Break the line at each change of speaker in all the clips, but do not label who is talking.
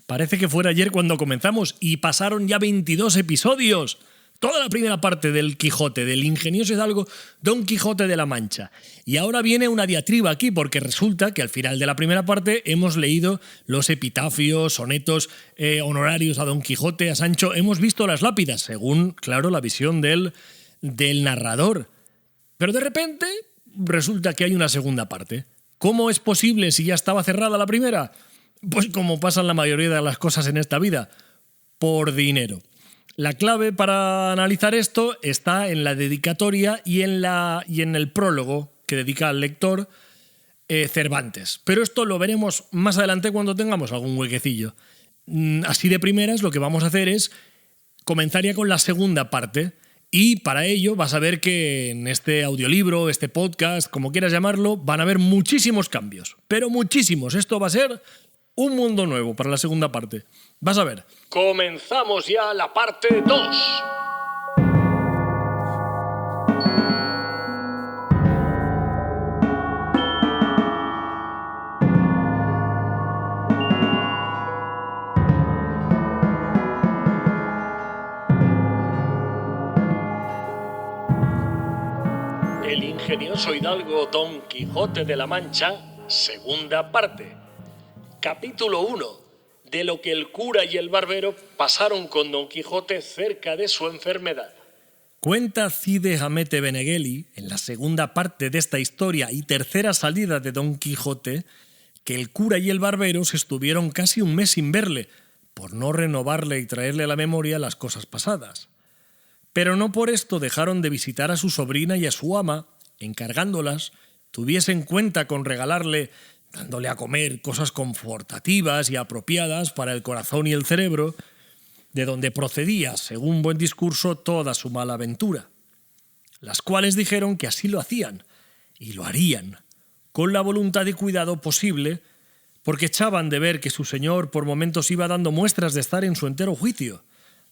Parece que fuera ayer cuando comenzamos y pasaron ya 22 episodios. Toda la primera parte del Quijote, del ingenioso hidalgo Don Quijote de la Mancha. Y ahora viene una diatriba aquí, porque resulta que al final de la primera parte hemos leído los epitafios, sonetos honorarios a Don Quijote, a Sancho. Hemos visto las lápidas, según, claro, la visión del narrador. Pero de repente resulta que hay una segunda parte. ¿Cómo es posible si ya estaba cerrada la primera? Pues como pasan la mayoría de las cosas en esta vida, por dinero. La clave para analizar esto está en la dedicatoria y en el prólogo que dedica al lector Cervantes. Pero esto lo veremos más adelante cuando tengamos algún huequecillo. Así de primeras lo que vamos a hacer es comenzar ya con la segunda parte. Y para ello vas a ver que en este audiolibro, este podcast, como quieras llamarlo, van a haber muchísimos cambios. Pero muchísimos. Esto va a ser un mundo nuevo para la segunda parte. Vas a ver. Comenzamos ya la parte 2. El ingenioso hidalgo Don Quijote de la Mancha, segunda parte. Capítulo 1. De lo que el cura y el barbero pasaron con Don Quijote cerca de su enfermedad. Cuenta Cide Hamete Benengeli, en la segunda parte de esta historia y tercera salida de Don Quijote, que el cura y el barbero se estuvieron casi un mes sin verle, por no renovarle y traerle a la memoria las cosas pasadas. Pero no por esto dejaron de visitar a su sobrina y a su ama, encargándolas tuviesen cuenta con regalarle, dándole a comer cosas confortativas y apropiadas para el corazón y el cerebro, de donde procedía, según buen discurso, toda su mala aventura. Las cuales dijeron que así lo hacían, y lo harían, con la voluntad y cuidado posible, porque echaban de ver que su señor por momentos iba dando muestras de estar en su entero juicio,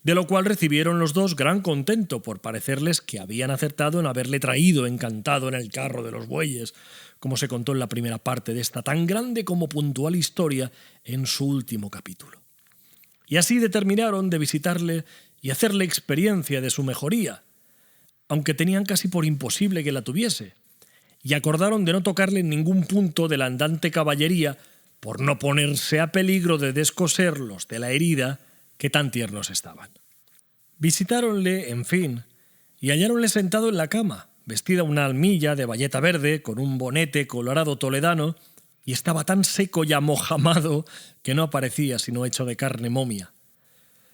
de lo cual recibieron los dos gran contento por parecerles que habían acertado en haberle traído encantado en el carro de los bueyes, como se contó en la primera parte de esta tan grande como puntual historia en su último capítulo. Y así determinaron de visitarle y hacerle experiencia de su mejoría, aunque tenían casi por imposible que la tuviese, y acordaron de no tocarle en ningún punto de la andante caballería por no ponerse a peligro de descoserlos de la herida que tan tiernos estaban. Visitáronle, en fin, y halláronle sentado en la cama, vestida una almilla de bayeta verde, con un bonete colorado toledano, y estaba tan seco y amojamado que no aparecía sino hecho de carne momia.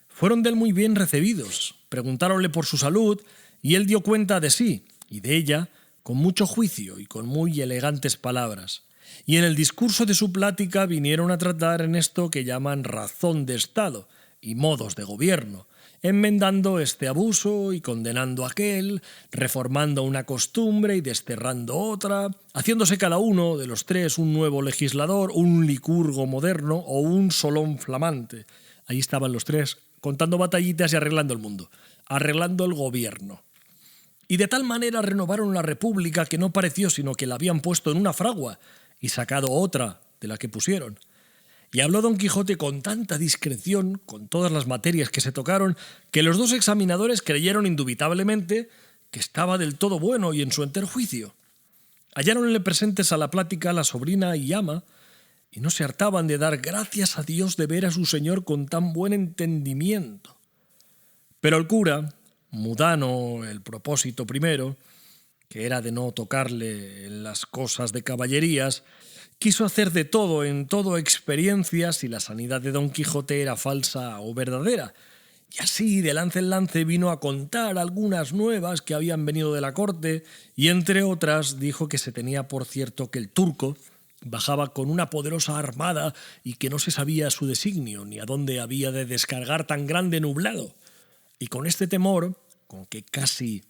Fueron de él muy bien recibidos, preguntáronle por su salud, y él dio cuenta de sí y de ella con mucho juicio y con muy elegantes palabras. Y en el discurso de su plática vinieron a tratar en esto que llaman razón de Estado y modos de gobierno, enmendando este abuso y condenando aquel, reformando una costumbre y desterrando otra, haciéndose cada uno de los tres un nuevo legislador, un licurgo moderno o un solón flamante. Ahí estaban los tres, contando batallitas y arreglando el mundo, arreglando el gobierno. Y de tal manera renovaron la república que no pareció sino que la habían puesto en una fragua y sacado otra de la que pusieron. Y habló Don Quijote con tanta discreción, con todas las materias que se tocaron, que los dos examinadores creyeron indubitablemente que estaba del todo bueno y en su entero juicio. Halláronle presentes a la plática la sobrina y ama, y no se hartaban de dar gracias a Dios de ver a su señor con tan buen entendimiento. Pero el cura, mudano el propósito primero, que era de no tocarle en las cosas de caballerías, quiso hacer de todo en todo experiencias si la sanidad de Don Quijote era falsa o verdadera, y así de lance en lance vino a contar algunas nuevas que habían venido de la corte, y entre otras dijo que se tenía por cierto que el turco bajaba con una poderosa armada y que no se sabía su designio ni a dónde había de descargar tan grande nublado, y con este temor, con que casi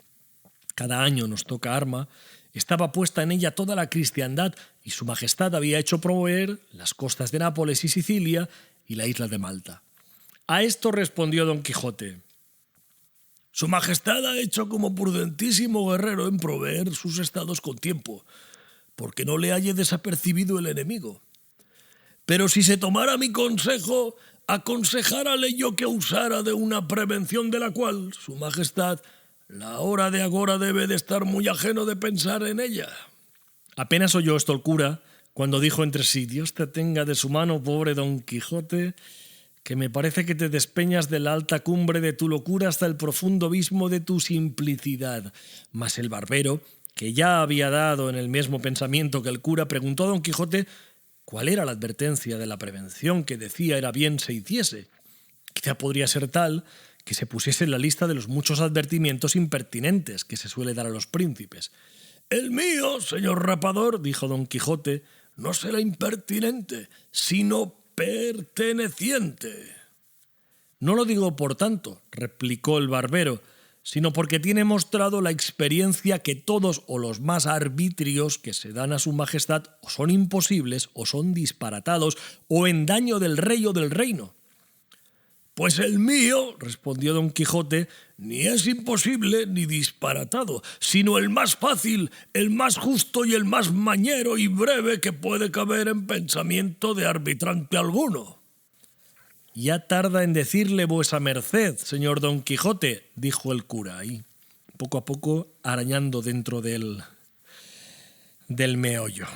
cada año nos toca arma, estaba puesta en ella toda la cristiandad y su majestad había hecho proveer las costas de Nápoles y Sicilia y la isla de Malta. A esto respondió Don Quijote: «Su majestad ha hecho como prudentísimo guerrero en proveer sus estados con tiempo, porque no le halle desapercibido el enemigo. Pero si se tomara mi consejo,
aconsejárale yo que usara de una prevención de la cual su majestad la hora de agora debe de estar muy ajeno de pensar en ella».
Apenas oyó esto el cura, cuando dijo entre sí: «Dios te tenga de su mano, pobre Don Quijote, que me parece que te despeñas de la alta cumbre de tu locura hasta el profundo abismo de tu simplicidad». Mas el barbero, que ya había dado en el mismo pensamiento que el cura, preguntó a Don Quijote cuál era la advertencia de la prevención que decía era bien se hiciese. Quizá podría ser tal que se pusiese en la lista de los muchos advertimientos impertinentes que se suele dar a los príncipes.
«El mío, señor rapador», dijo Don Quijote, «no será impertinente, sino perteneciente».
«No lo digo por tanto», replicó el barbero, «sino porque tiene mostrado la experiencia que todos o los más arbitrios que se dan a su majestad o son imposibles o son disparatados o en daño del rey o del reino».
«Pues el mío», respondió Don Quijote, «ni es imposible ni disparatado, sino el más fácil, el más justo y el más mañero y breve que puede caber en pensamiento de arbitrante alguno».
«Ya tarda en decirle vuesa merced, señor Don Quijote», dijo el cura, ahí, poco a poco arañando dentro del meollo.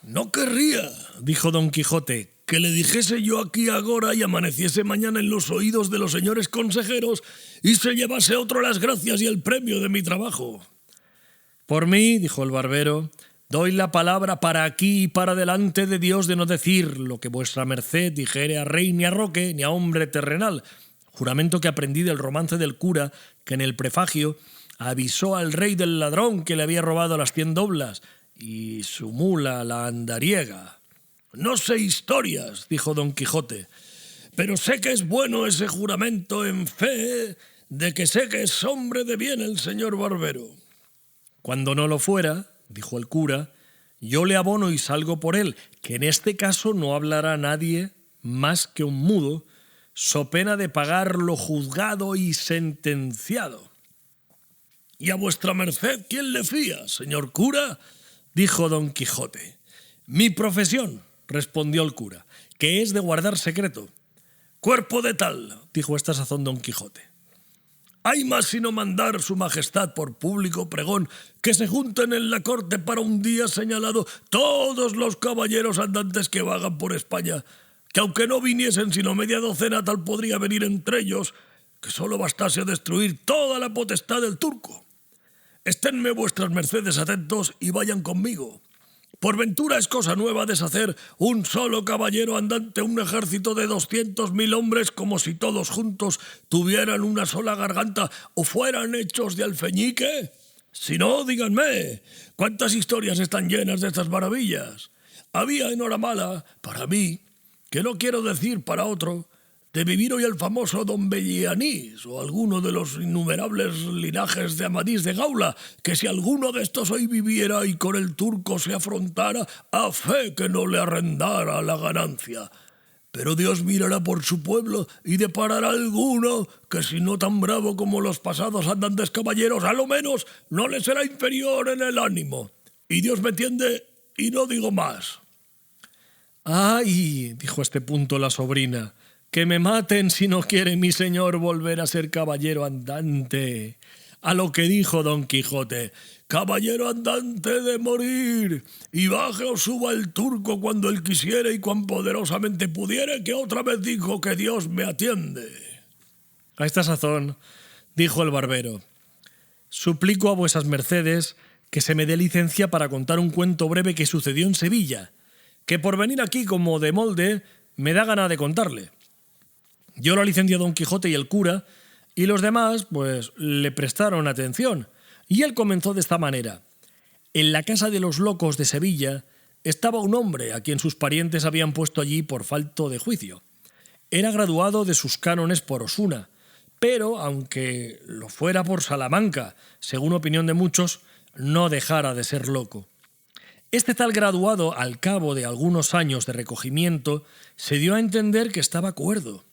«No querría», dijo Don Quijote, «que le dijese yo aquí agora y amaneciese mañana en los oídos de los señores consejeros y se llevase otro las gracias y el premio de mi trabajo».
«Por mí», dijo el barbero, «doy la palabra para aquí y para delante de Dios de no decir lo que vuestra merced dijere a rey ni a roque ni a hombre terrenal». Juramento que aprendí del romance del cura, que en el prefagio avisó al rey del ladrón que le había robado las 100 doblas y su mula la andariega.
«No sé historias», dijo Don Quijote, «pero sé que es bueno ese juramento en fe de que sé que es hombre de bien el señor barbero».
«Cuando no lo fuera», dijo el cura, «yo le abono y salgo por él, que en este caso no hablará nadie más que un mudo, so pena de pagar lo juzgado y sentenciado».
«¿Y a vuestra merced quién le fía, señor cura?», dijo Don Quijote.
«Mi profesión», respondió el cura, «que es de guardar secreto».
«Cuerpo de tal»,
dijo a esta sazón Don Quijote,
«hay más sino mandar su majestad por público pregón que se junten en la corte para un día señalado todos los caballeros andantes que vagan por España, que aunque no viniesen sino media docena, tal podría venir entre ellos, que solo bastase a destruir toda la potestad del turco. Esténme vuestras mercedes atentos y vayan conmigo. Por ventura es cosa nueva deshacer un solo caballero andante un ejército de 200.000 hombres como si todos juntos tuvieran una sola garganta o fueran hechos de alfeñique. Si no, díganme, ¿cuántas historias están llenas de estas maravillas? Había en hora mala, para mí, que no quiero decir para otro, de vivir hoy el famoso don Bellianís o alguno de los innumerables linajes de Amadís de Gaula, que si alguno de estos hoy viviera y con el turco se afrontara, a fe que no le arrendara la ganancia. Pero Dios mirará por su pueblo y deparará alguno que si no tan bravo como los pasados andantes caballeros, a lo menos no le será inferior en el ánimo. Y Dios me entiende y no digo más».
«Ay», dijo a este punto la sobrina, «que me maten si no quiere mi señor volver a ser caballero andante». A lo que dijo Don Quijote: «Caballero andante de morir, y baje o suba el turco cuando él quisiere y cuan poderosamente pudiere, que otra vez dijo que Dios me atiende». A esta sazón dijo el barbero: «Suplico a vuesas mercedes que se me dé licencia para contar un cuento breve que sucedió en Sevilla, que por venir aquí como de molde me da gana de contarle». Dio la licencia a Don Quijote y el cura, y los demás, pues, le prestaron atención, y él comenzó de esta manera. En la casa de los locos de Sevilla estaba un hombre a quien sus parientes habían puesto allí por falto de juicio. Era graduado de sus cánones por Osuna, pero, aunque lo fuera por Salamanca, según opinión de muchos, no dejara de ser loco. Este tal graduado, al cabo de algunos años de recogimiento, se dio a entender que estaba cuerdo,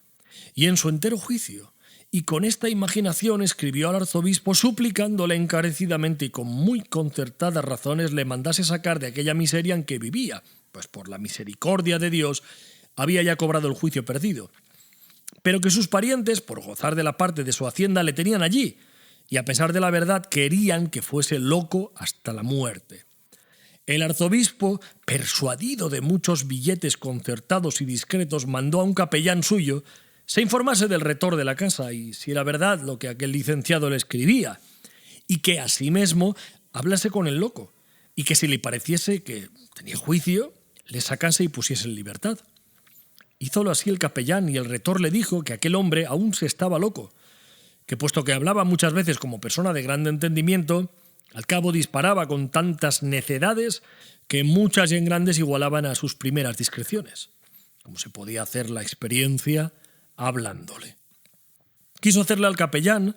y en su entero juicio, y con esta imaginación escribió al arzobispo suplicándole encarecidamente y con muy concertadas razones le mandase sacar de aquella miseria en que vivía, pues por la misericordia de Dios había ya cobrado el juicio perdido.
pero que sus parientes, por gozar de la parte de su hacienda, le tenían allí, y a pesar de la verdad querían que fuese loco hasta la muerte. El arzobispo, persuadido de muchos billetes concertados y discretos, mandó a un capellán suyo se informase del retor de la casa y si era verdad lo que aquel licenciado le escribía, y que asimismo hablase con el loco, y que si le pareciese que tenía juicio, le sacase y pusiese en libertad. Hízolo así el capellán, y el retor le dijo que aquel hombre aún se estaba loco, que puesto que hablaba muchas veces como persona de grande entendimiento, al cabo disparaba con tantas necedades que muchas y en grandes igualaban a sus primeras discreciones, como se podía hacer la experiencia hablándole. Quiso hacerle al capellán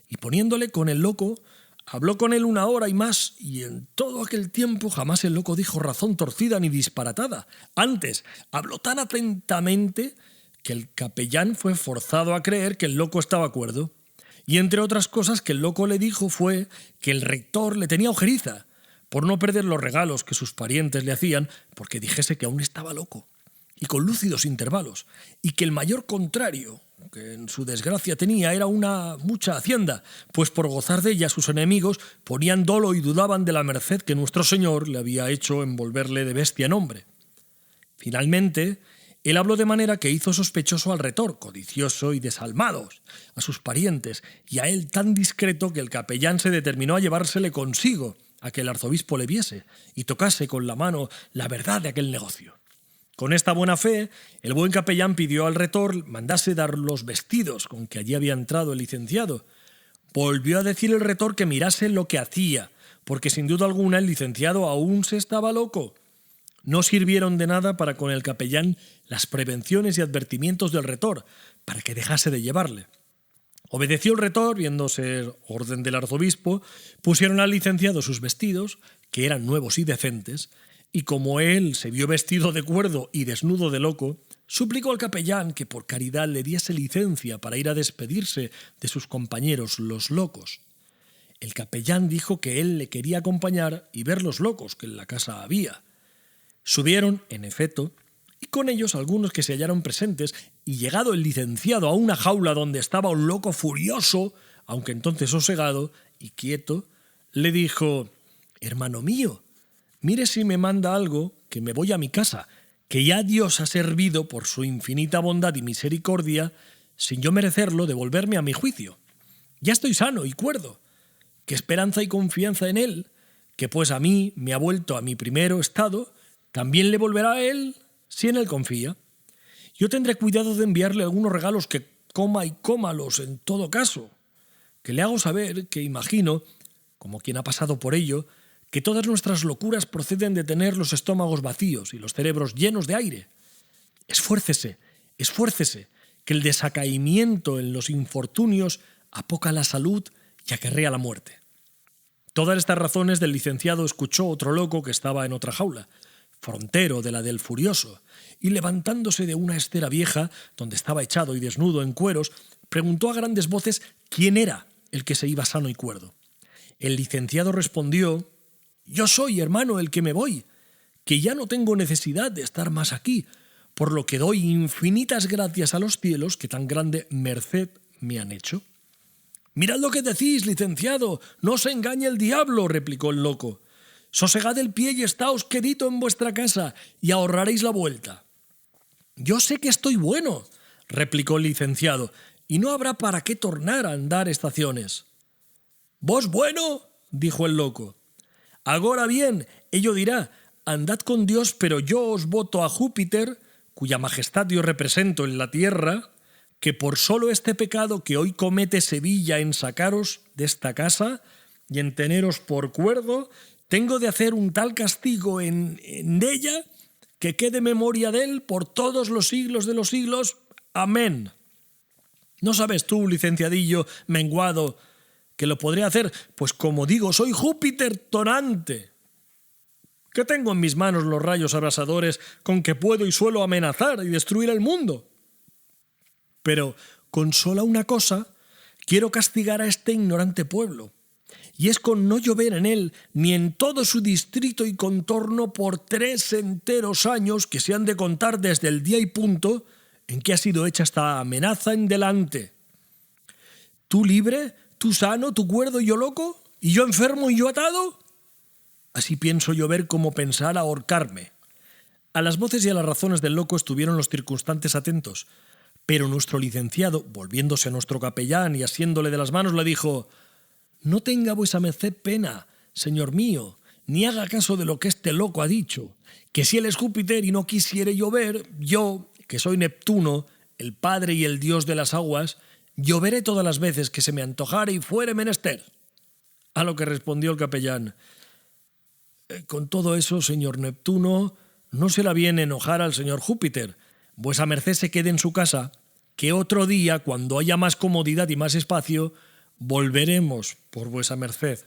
y poniéndole con el loco, habló con él 1 hora y más, y en todo aquel tiempo jamás el loco dijo razón torcida ni disparatada. Antes, habló tan atentamente que el capellán fue forzado a creer que el loco estaba cuerdo. Y entre otras cosas que el loco le dijo fue que el rector le tenía ojeriza por no perder los regalos que sus parientes le hacían porque dijese que aún estaba loco, y con lúcidos intervalos, y que el mayor contrario que en su desgracia tenía era mucha hacienda, pues por gozar de ella sus enemigos ponían dolo y dudaban de la merced que nuestro Señor le había hecho en volverle de bestia en hombre. Finalmente, él habló de manera que hizo sospechoso al retor, codicioso y desalmado, a sus parientes, y a él tan discreto que el capellán se determinó a llevársele consigo, a que el arzobispo le viese, y tocase con la mano la verdad de aquel negocio. Con esta buena fe, el buen capellán pidió al retor mandase dar los vestidos con que allí había entrado el licenciado. Volvió a decir el retor que mirase lo que hacía, porque sin duda alguna el licenciado aún se estaba loco. No sirvieron de nada para con el capellán las prevenciones y advertimientos del retor, para que dejase de llevarle. Obedeció el retor, viendo ser orden del arzobispo, pusieron al licenciado sus vestidos, que eran nuevos y decentes, y como él se vio vestido de cuerdo y desnudo de loco, suplicó al capellán que por caridad le diese licencia para ir a despedirse de sus compañeros los locos. El capellán dijo que él le quería acompañar y ver los locos que en la casa había. Subieron, en efecto, y con ellos algunos que se hallaron presentes, y llegado el licenciado a una jaula donde estaba un loco furioso, aunque entonces sosegado y quieto, le dijo: «Hermano mío, mire si me manda algo, que me voy a mi casa, que ya Dios ha servido por su infinita bondad y misericordia, sin yo merecerlo, de volverme a mi juicio. Ya estoy sano y cuerdo. Qué esperanza y confianza en él, que pues a mí me ha vuelto a mi primero estado, también le volverá a él, si en él confía. Yo tendré cuidado de enviarle algunos regalos que coma y cómalos en todo caso, que le hago saber que imagino, como quien ha pasado por ello, que todas nuestras locuras proceden de tener los estómagos vacíos y los cerebros llenos de aire. Esfuércese, esfuércese, que el desacaimiento en los infortunios apoca la salud y acarrea la muerte». Todas estas razones del licenciado escuchó otro loco que estaba en otra jaula, frontero de la del furioso, y levantándose de una estera vieja, donde estaba echado y desnudo en cueros, preguntó a grandes voces quién era el que se iba sano y cuerdo. El licenciado respondió: «Yo soy, hermano, el que me voy, que ya no tengo necesidad de estar más aquí, por lo que doy infinitas gracias a los cielos que tan grande merced me han hecho». «Mirad lo que decís, licenciado, no os engañe el diablo», replicó el loco. «Sosegad el pie y estáos quedito en vuestra casa, y ahorraréis la vuelta». «Yo sé que estoy bueno», replicó el licenciado, «y no habrá para qué tornar a andar estaciones». «¿Vos bueno?», dijo el loco. «Agora bien, ello dirá: andad con Dios, pero yo os voto a Júpiter, cuya majestad yo represento en la tierra, que por solo este pecado que hoy comete Sevilla en sacaros de esta casa y en teneros por cuerdo, tengo de hacer un tal castigo en ella que quede memoria de él por todos los siglos de los siglos. Amén». ¿No sabes tú, licenciadillo menguado, que lo podré hacer? Pues como digo, soy Júpiter tonante, que tengo en mis manos los rayos abrasadores con que puedo y suelo amenazar y destruir el mundo. Pero con sola una cosa quiero castigar a este ignorante pueblo, y es con no llover en él ni en todo su distrito y contorno por 3 enteros años que se han de contar desde el día y punto ¿En qué ha sido hecha esta amenaza en delante? ¿Tú libre, tú sano, tú cuerdo y yo loco? ¿Y yo enfermo y yo atado? Así pienso yo ver cómo pensar ahorcarme. A las voces y a las razones del loco estuvieron los circunstantes atentos, pero nuestro licenciado, volviéndose a nuestro capellán y asiéndole de las manos, le dijo: «No tenga vuesa merced pena, señor mío, ni haga caso de lo que este loco ha dicho, que si él es Júpiter y no quisiere llover, yo, que soy Neptuno, el padre y el dios de las aguas, lloveré todas las veces que se me antojare y fuere menester». A lo que respondió el capellán: «Con todo eso, señor Neptuno, no se la viene enojar al señor Júpiter. Vuesa merced se quede en su casa, que otro día, cuando haya más comodidad y más espacio, volveremos por vuesa merced».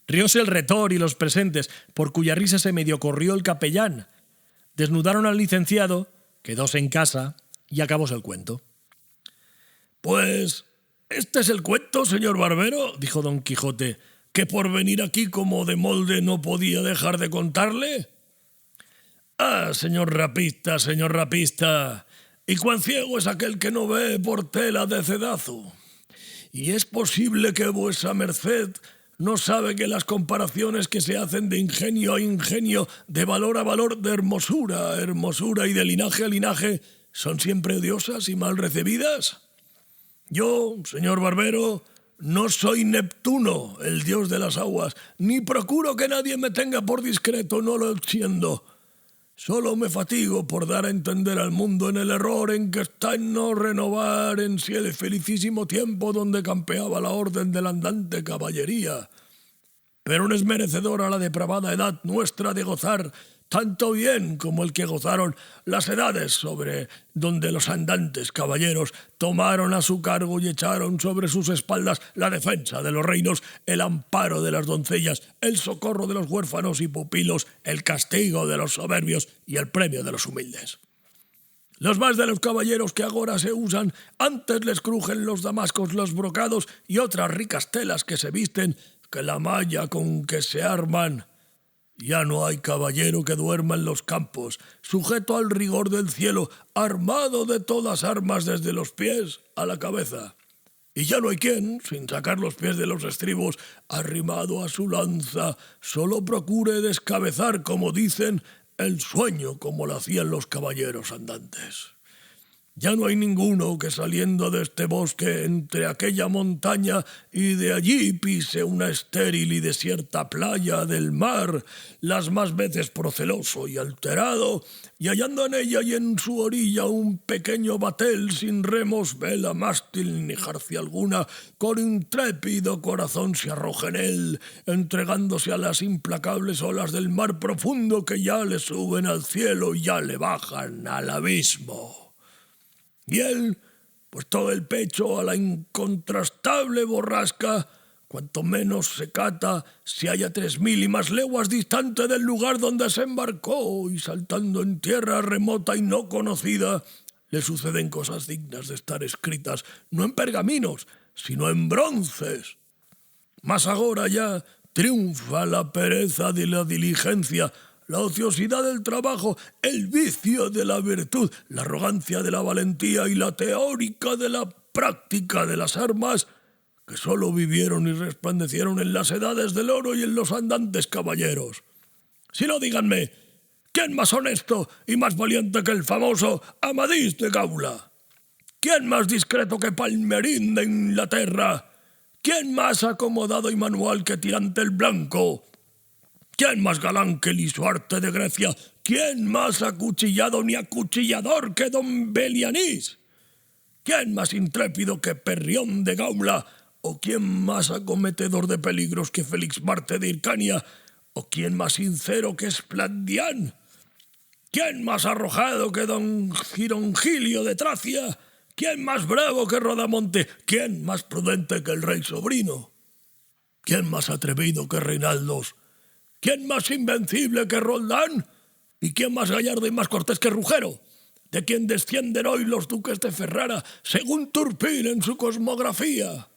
Rióse el retor y los presentes, por cuya risa se medio corrió el capellán. Desnudaron al licenciado, quedóse en casa y acabóse el cuento. «Pues este es el cuento, señor barbero», dijo don Quijote, «que por venir aquí como de molde no podía dejar de contarle». «Ah, señor rapista, y cuán ciego es aquel que no ve por tela de cedazo. Y es posible que vuesa merced no sabe que las comparaciones que se hacen de ingenio a ingenio, de valor a valor, de hermosura a hermosura y de linaje a linaje, son siempre odiosas y mal recebidas. Yo, señor barbero, no soy Neptuno, el dios de las aguas, ni procuro que nadie me tenga por discreto, no lo siendo. Solo me fatigo por dar a entender al mundo en el error en que está en no renovar en sí el felicísimo tiempo donde campeaba la orden de la andante caballería. Pero no es merecedora la depravada edad nuestra de gozar tanto bien como el que gozaron las edades sobre donde los andantes caballeros tomaron a su cargo y echaron sobre sus espaldas la defensa de los reinos, el amparo de las doncellas, el socorro de los huérfanos y pupilos, el castigo de los soberbios y el premio de los humildes. Los más de los caballeros que agora se usan, antes les crujen los damascos, los brocados y otras ricas telas que se visten, que la malla con que se arman. Ya no hay caballero que duerma en los campos, sujeto al rigor del cielo, armado de todas armas desde los pies a la cabeza. Y ya no hay quien, sin sacar los pies de los estribos, arrimado a su lanza, solo procure descabezar, como dicen, el sueño como lo hacían los caballeros andantes. Ya no hay ninguno que saliendo de este bosque entre aquella montaña y de allí pise una estéril y desierta playa del mar, las más veces proceloso y alterado, y hallando en ella y en su orilla un pequeño batel sin remos, vela, mástil ni jarcia alguna, con intrépido corazón se arroja en él, entregándose a las implacables olas del mar profundo que ya le suben al cielo y ya le bajan al abismo. Y él, puesto el pecho a la incontrastable borrasca, cuanto menos se cata, se halla 3000 y más leguas distante del lugar donde se embarcó, y saltando en tierra remota y no conocida, le suceden cosas dignas de estar escritas, no en pergaminos, sino en bronces. Mas agora ya triunfa la pereza de la diligencia, la ociosidad del trabajo, el vicio de la virtud, la arrogancia de la valentía y la teórica de la práctica de las armas, que sólo vivieron y resplandecieron en las edades del oro y en los andantes caballeros. Si no, díganme, ¿quién más honesto y más valiente que el famoso Amadís de Gaula? ¿Quién más discreto que Palmerín de Inglaterra? ¿Quién más acomodado y manual que Tirante el Blanco? ¿Quién más galán que Lisuarte de Grecia? ¿Quién más acuchillado ni acuchillador que don Belianís? ¿Quién más intrépido que Perrión de Gaula? ¿O quién más acometedor de peligros que Félix Marte de Hircania? ¿O quién más sincero que Esplandián? ¿Quién más arrojado que don Girongilio de Tracia? ¿Quién más bravo que Rodamonte? ¿Quién más prudente que el rey sobrino? ¿Quién más atrevido que Reinaldos? ¿Quién más invencible que Roldán? ¿Y quién más gallardo y más cortés que Rugero? ¿De quien descienden hoy los duques de Ferrara, según Turpín en su cosmografía?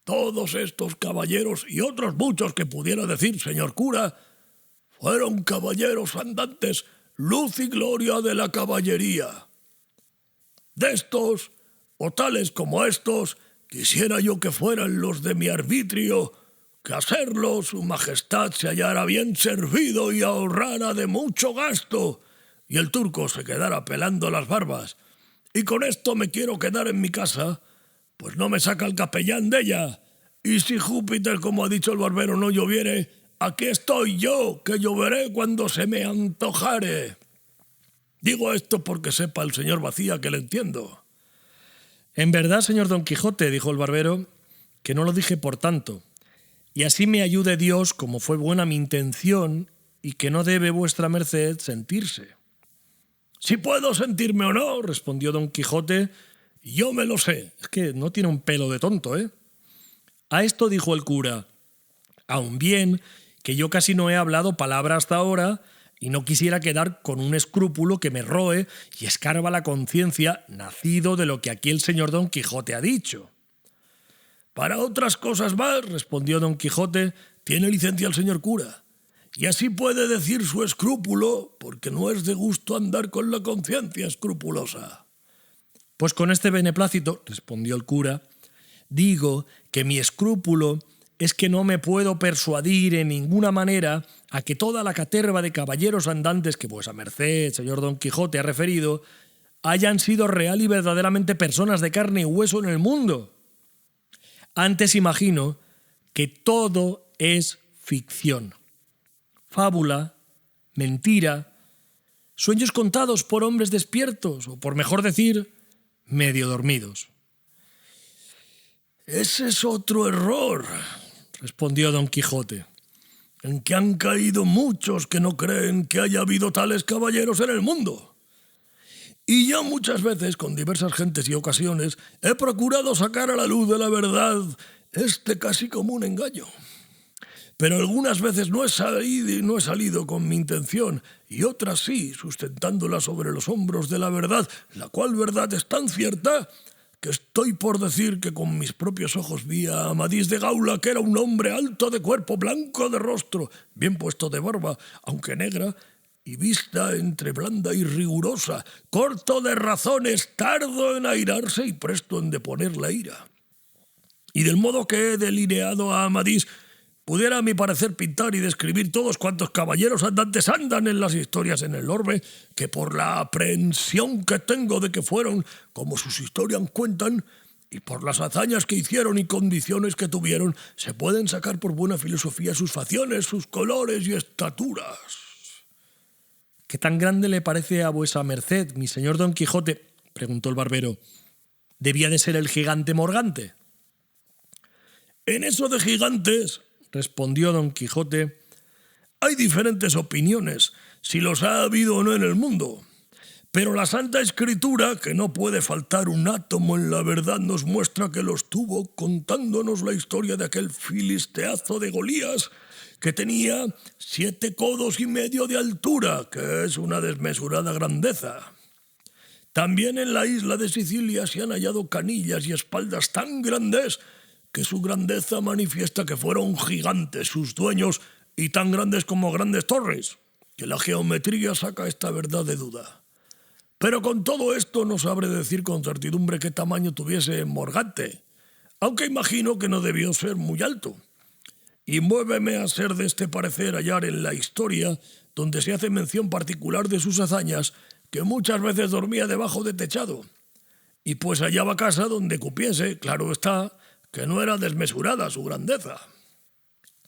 Todos estos caballeros y otros muchos que pudiera decir, señor cura, fueron caballeros andantes, luz y gloria de la caballería. De estos, o tales como estos, quisiera yo que fueran los de mi arbitrio, que a serlo su majestad se hallara bien servido y ahorrara de mucho gasto, y el turco se quedara pelando las barbas. Y con esto me quiero quedar en mi casa, pues no me saca el capellán de ella. Y si Júpiter, como ha dicho el barbero, no lloviere, aquí estoy yo, que lloveré cuando se me antojare. Digo esto porque sepa el señor Bacía que le entiendo.
En verdad, señor Don Quijote, dijo el barbero, que no lo dije por tanto, y así me ayude Dios, como fue buena mi intención, y que no debe vuestra merced sentirse.
Si puedo sentirme o no, respondió Don Quijote, yo me lo sé.
Es que no tiene un pelo de tonto, ¿eh? A esto dijo el cura, aun bien que yo casi no he hablado palabra hasta ahora, y no quisiera quedar con un escrúpulo que me roe y escarba la conciencia, nacido de lo que aquí el señor Don Quijote ha dicho.
Para otras cosas más, respondió Don Quijote, tiene licencia el señor cura, y así puede decir su escrúpulo, porque no es de gusto andar con la conciencia escrupulosa.
Pues con este beneplácito, respondió el cura, digo que mi escrúpulo es que no me puedo persuadir en ninguna manera a que toda la caterva de caballeros andantes que vuesa merced, señor Don Quijote, ha referido, hayan sido real y verdaderamente personas de carne y hueso en el mundo. Antes imagino que todo es ficción, fábula, mentira, sueños contados por hombres despiertos, o por mejor decir, medio dormidos.
Ese es otro error, respondió Don Quijote, en que han caído muchos que no creen que haya habido tales caballeros en el mundo. Y ya muchas veces, con diversas gentes y ocasiones, he procurado sacar a la luz de la verdad casi como un engaño. Pero algunas veces no he salido con mi intención, y otras sí, sustentándola sobre los hombros de la verdad, la cual verdad es tan cierta que estoy por decir que con mis propios ojos vi a Amadís de Gaula, que era un hombre alto de cuerpo, blanco de rostro, bien puesto de barba, aunque negra, y vista entre blanda y rigurosa, corto de razones, tardo en airarse y presto en deponer la ira. Y del modo que he delineado a Amadís, pudiera a mi parecer pintar y describir todos cuantos caballeros andantes andan en las historias en el orbe, que por la aprehensión que tengo de que fueron, como sus historias cuentan, y por las hazañas que hicieron y condiciones que tuvieron, se pueden sacar por buena filosofía sus facciones, sus colores y estaturas.
¿Qué tan grande le parece a vuesa merced, mi señor Don Quijote? Preguntó el barbero. ¿Debía de ser el gigante Morgante?
En eso de gigantes, respondió Don Quijote, hay diferentes opiniones, si los ha habido o no en el mundo. Pero la Santa Escritura, que no puede faltar un átomo en la verdad, nos muestra que los tuvo contándonos la historia de aquel filisteazo de Golías, que tenía 7 codos y medio de altura, que es una desmesurada grandeza. También en la isla de Sicilia se han hallado canillas y espaldas tan grandes que su grandeza manifiesta que fueron gigantes sus dueños y tan grandes como grandes torres, que la geometría saca esta verdad de duda. Pero con todo esto no sabré decir con certidumbre qué tamaño tuviese Morgante, aunque imagino que no debió ser muy alto. Y muéveme a ser de este parecer hallar en la historia, donde se hace mención particular de sus hazañas, que muchas veces dormía debajo de techado, y pues hallaba casa donde cupiese, claro está, que no era desmesurada su grandeza.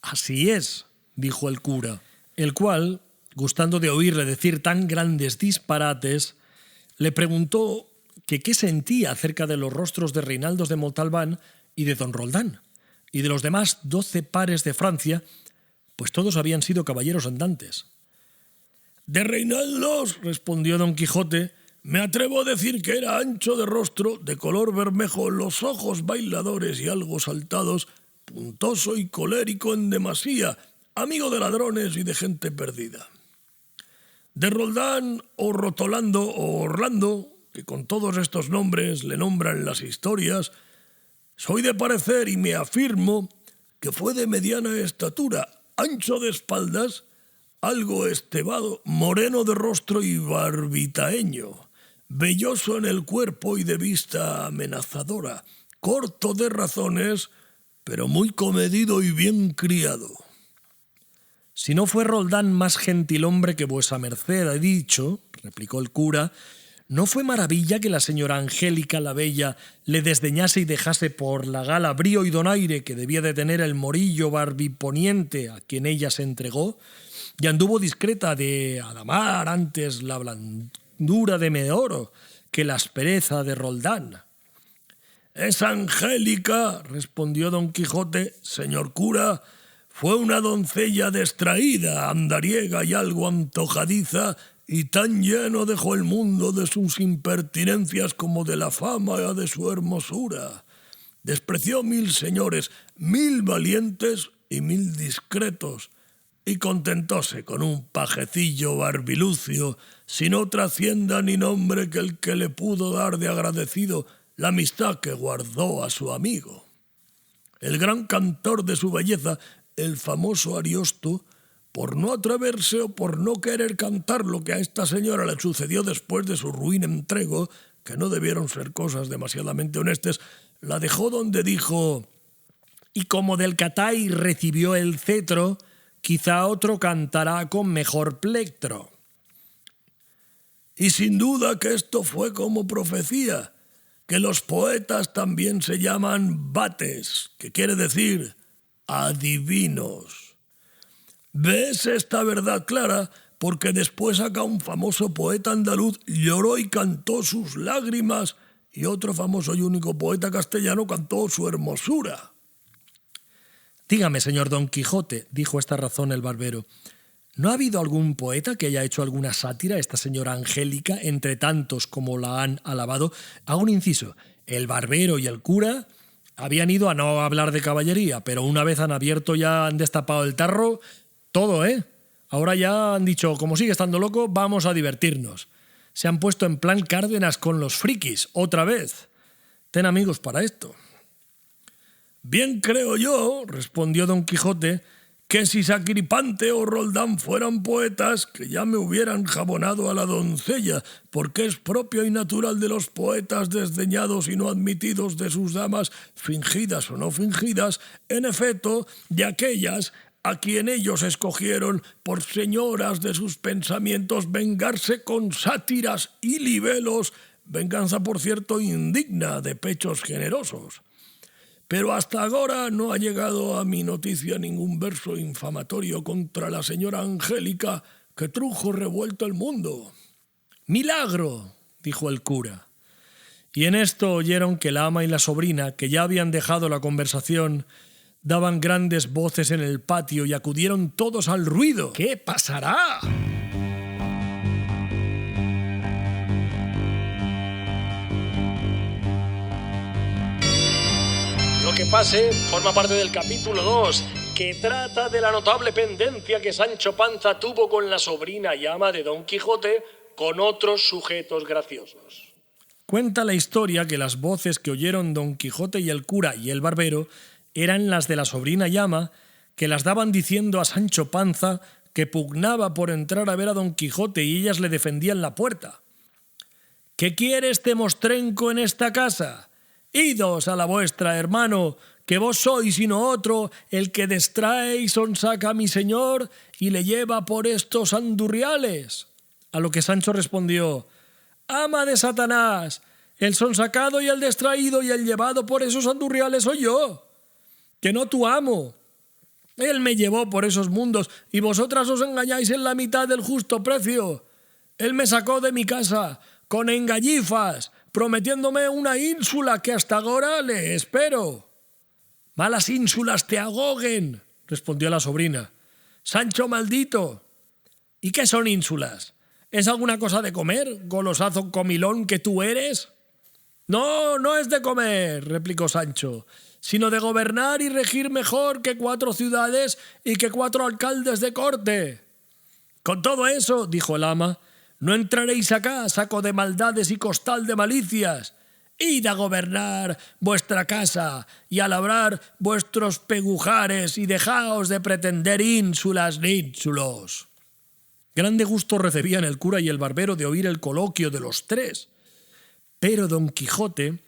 Así es, dijo el cura, el cual, gustando de oírle decir tan grandes disparates, le preguntó que qué sentía acerca de los rostros de Reinaldos de Montalbán y de don Roldán, y de los demás 12 pares de Francia, pues todos habían sido caballeros andantes.
De Reinaldos, respondió Don Quijote, me atrevo a decir que era ancho de rostro, de color bermejo, los ojos bailadores y algo saltados, puntoso y colérico en demasía, amigo de ladrones y de gente perdida. De Roldán o Rotolando o Orlando, que con todos estos nombres le nombran las historias, soy de parecer y me afirmo que fue de mediana estatura, ancho de espaldas, algo estevado, moreno de rostro y barbitaeño, velloso en el cuerpo y de vista amenazadora, corto de razones, pero muy comedido y bien criado.
Si no fue Roldán más gentilhombre que vuesa merced ha dicho, replicó el cura, ¿no fue maravilla que la señora Angélica la Bella le desdeñase y dejase por la gala brío y donaire que debía de tener el morillo barbiponiente a quien ella se entregó? Y anduvo discreta de adamar antes la blandura de Medoro que la aspereza de Roldán.
«Esa Angélica», respondió don Quijote, «señor cura, fue una doncella distraída, andariega y algo antojadiza, y tan lleno dejó el mundo de sus impertinencias como de la fama de su hermosura. Despreció 1000 señores, 1000 valientes y 1000 discretos, y contentóse con un pajecillo barbilucio, sin otra hacienda ni nombre que el que le pudo dar de agradecido la amistad que guardó a su amigo. El gran cantor de su belleza, el famoso Ariosto, por no atreverse o por no querer cantar lo que a esta señora le sucedió después de su ruin entrego, que no debieron ser cosas demasiadamente honestas, la dejó donde dijo:
«Y como del Catay recibió el cetro, quizá otro cantará con mejor plectro».
Y sin duda que esto fue como profecía, que los poetas también se llaman vates, que quiere decir adivinos. ¿Ves esta verdad clara? Porque después acá un famoso poeta andaluz lloró y cantó sus lágrimas, y otro famoso y único poeta castellano cantó su hermosura.
«Dígame, señor Don Quijote», dijo a esta razón el barbero, ¿no ha habido algún poeta que haya hecho alguna sátira a esta señora Angélica entre tantos como la han alabado? Hago un inciso, el barbero y el cura habían ido a no hablar de caballería, pero una vez han abierto ya, han destapado el tarro, todo, Ahora ya han dicho, como sigue estando loco, vamos a divertirnos. Se han puesto en plan Cárdenas con los frikis, otra vez. Ten amigos para esto.
«Bien creo yo», respondió don Quijote, «que si Sacripante o Roldán fueran poetas, que ya me hubieran jabonado a la doncella, porque es propio y natural de los poetas desdeñados y no admitidos de sus damas, fingidas o no fingidas, en efecto, de aquellas a quien ellos escogieron por señoras de sus pensamientos, vengarse con sátiras y libelos, venganza por cierto indigna de pechos generosos. Pero hasta ahora no ha llegado a mi noticia ningún verso infamatorio contra la señora Angélica que trujo revuelto el mundo».
«Milagro», dijo el cura. Y en esto oyeron que la ama y la sobrina, que ya habían dejado la conversación, daban grandes voces en el patio y acudieron todos al ruido.
«¿Qué pasará?».
Lo que pase forma parte del capítulo 2, que trata de la notable pendencia que Sancho Panza tuvo con la sobrina y ama de Don Quijote con otros sujetos graciosos.
Cuenta la historia que las voces que oyeron Don Quijote y el cura y el barbero eran las de la sobrina y ama, que las daban diciendo a Sancho Panza que pugnaba por entrar a ver a Don Quijote y ellas le defendían la puerta. «¿Qué quiere este mostrenco en esta casa? Idos a la vuestra, hermano, que vos sois y no otro el que distrae y sonsaca a mi señor y le lleva por estos andurriales». A lo que Sancho respondió: «Ama de Satanás, el sonsacado y el distraído y el llevado por esos andurriales soy yo, que no tu amo. Él me llevó por esos mundos y vosotras os engañáis en la mitad del justo precio. Él me sacó de mi casa con engallifas, prometiéndome una ínsula que hasta ahora le espero». «Malas ínsulas te agoguen», respondió la sobrina. «Sancho maldito». «¿Y qué son ínsulas? ¿Es alguna cosa de comer, golosazo comilón que tú eres?» «No, no es de comer», replicó Sancho, «sino de gobernar y regir mejor que 4 ciudades y que 4 alcaldes de corte». «Con todo eso», dijo el ama, «no entraréis acá, saco de maldades y costal de malicias. Id a gobernar vuestra casa y a labrar vuestros pegujares y dejaos de pretender ínsulas ni ínsulos». Grande gusto recibían el cura y el barbero de oír el coloquio de los tres. Pero Don Quijote,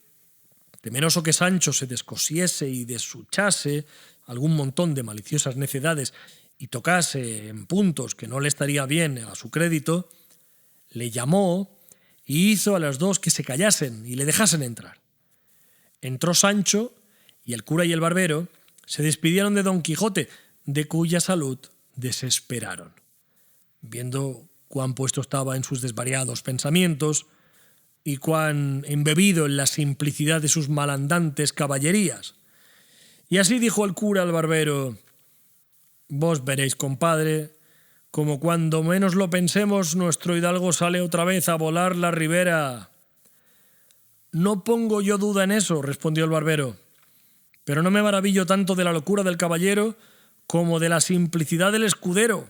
temeroso que Sancho se descosiese y desuchase algún montón de maliciosas necedades y tocase en puntos que no le estaría bien a su crédito, le llamó y hizo a los dos que se callasen y le dejasen entrar. Entró Sancho y el cura y el barbero se despidieron de Don Quijote, de cuya salud desesperaron. Viendo cuán puesto estaba en sus desvariados pensamientos y cuán embebido en la simplicidad de sus malandantes caballerías. Y así dijo el cura al barbero: «Vos veréis, compadre, como cuando menos lo pensemos, nuestro hidalgo sale otra vez a volar la ribera». «No pongo yo duda en eso», respondió el barbero, «pero no me maravillo tanto de la locura del caballero como de la simplicidad del escudero,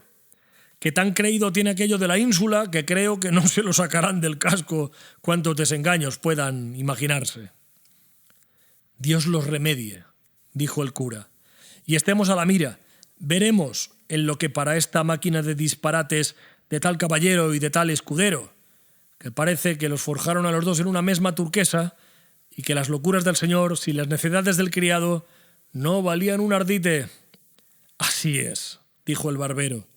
que tan creído tiene aquello de la ínsula que creo que no se lo sacarán del casco cuantos desengaños puedan imaginarse». «Dios los remedie», dijo el cura, «y estemos a la mira. Veremos en lo que para esta máquina de disparates de tal caballero y de tal escudero, que parece que los forjaron a los dos en una misma turquesa y que las locuras del señor, sin las necedades del criado, no valían un ardite». «Así es», dijo el barbero,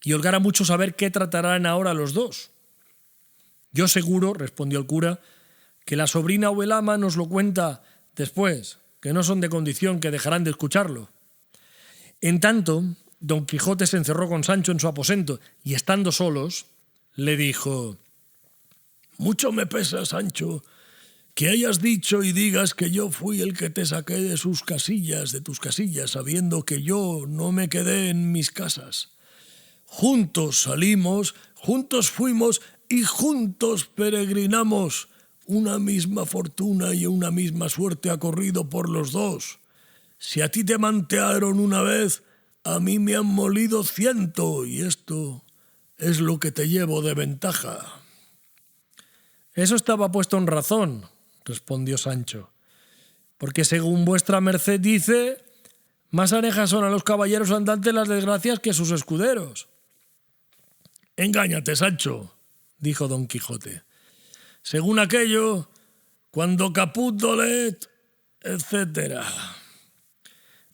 «y holgara mucho saber qué tratarán ahora los dos». «Yo seguro», respondió el cura, «que la sobrina o el ama nos lo cuenta después, que no son de condición que dejarán de escucharlo». En tanto, Don Quijote se encerró con Sancho en su aposento y, estando solos, le dijo:
«Mucho me pesa, Sancho, que hayas dicho y digas que yo fui el que te saqué de tus casillas, sabiendo que yo no me quedé en mis casas. Juntos salimos, juntos fuimos y juntos peregrinamos. Una misma fortuna y una misma suerte ha corrido por los dos. Si a ti te mantearon una vez, a mí me han molido 100, y esto es lo que te llevo de ventaja».
«Eso estaba puesto en razón», respondió Sancho, «porque según vuestra merced dice, más anejas son a los caballeros andantes las desgracias que sus escuderos».
«Engáñate, Sancho», dijo Don Quijote. «Según aquello, cuando caput dolet, etcétera».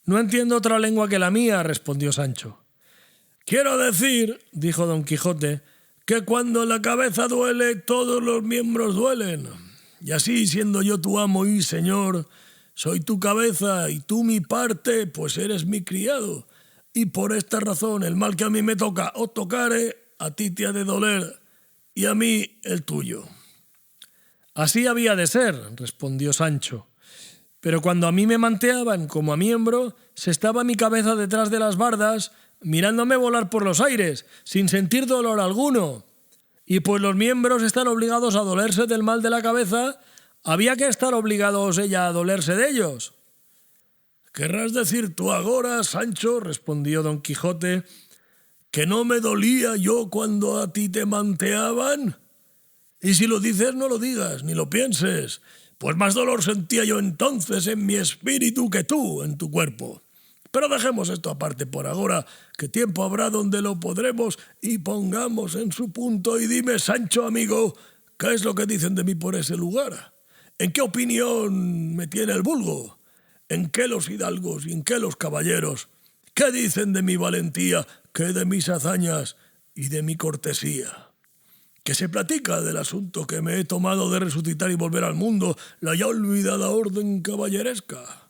«No entiendo otra lengua que la mía», respondió Sancho.
«Quiero decir», dijo Don Quijote, «que cuando la cabeza duele, todos los miembros duelen. Y así, siendo yo tu amo y señor, soy tu cabeza y tú mi parte, pues eres mi criado. Y por esta razón, el mal que a mí me toca o tocare, a ti te ha de doler, y a mí el tuyo».
«Así había de ser», respondió Sancho. «Pero cuando a mí me manteaban como a miembro, se estaba mi cabeza detrás de las bardas, mirándome volar por los aires, sin sentir dolor alguno. Y pues los miembros están obligados a dolerse del mal de la cabeza, había que estar obligados ella a dolerse de ellos».
«Querrás decir tú agora, Sancho», respondió Don Quijote, «que no me dolía yo cuando a ti te manteaban? Y si lo dices, no lo digas, ni lo pienses, pues más dolor sentía yo entonces en mi espíritu que tú en tu cuerpo. Pero dejemos esto aparte por ahora, que tiempo habrá donde lo podremos y pongamos en su punto. Y dime, Sancho amigo, ¿qué es lo que dicen de mí por ese lugar? ¿En qué opinión me tiene el vulgo? ¿En qué los hidalgos y en qué los caballeros? ¿Qué dicen de mi valentía, qué de mis hazañas y de mi cortesía? ¿Qué se platica del asunto que me he tomado de resucitar y volver al mundo, la ya olvidada orden caballeresca?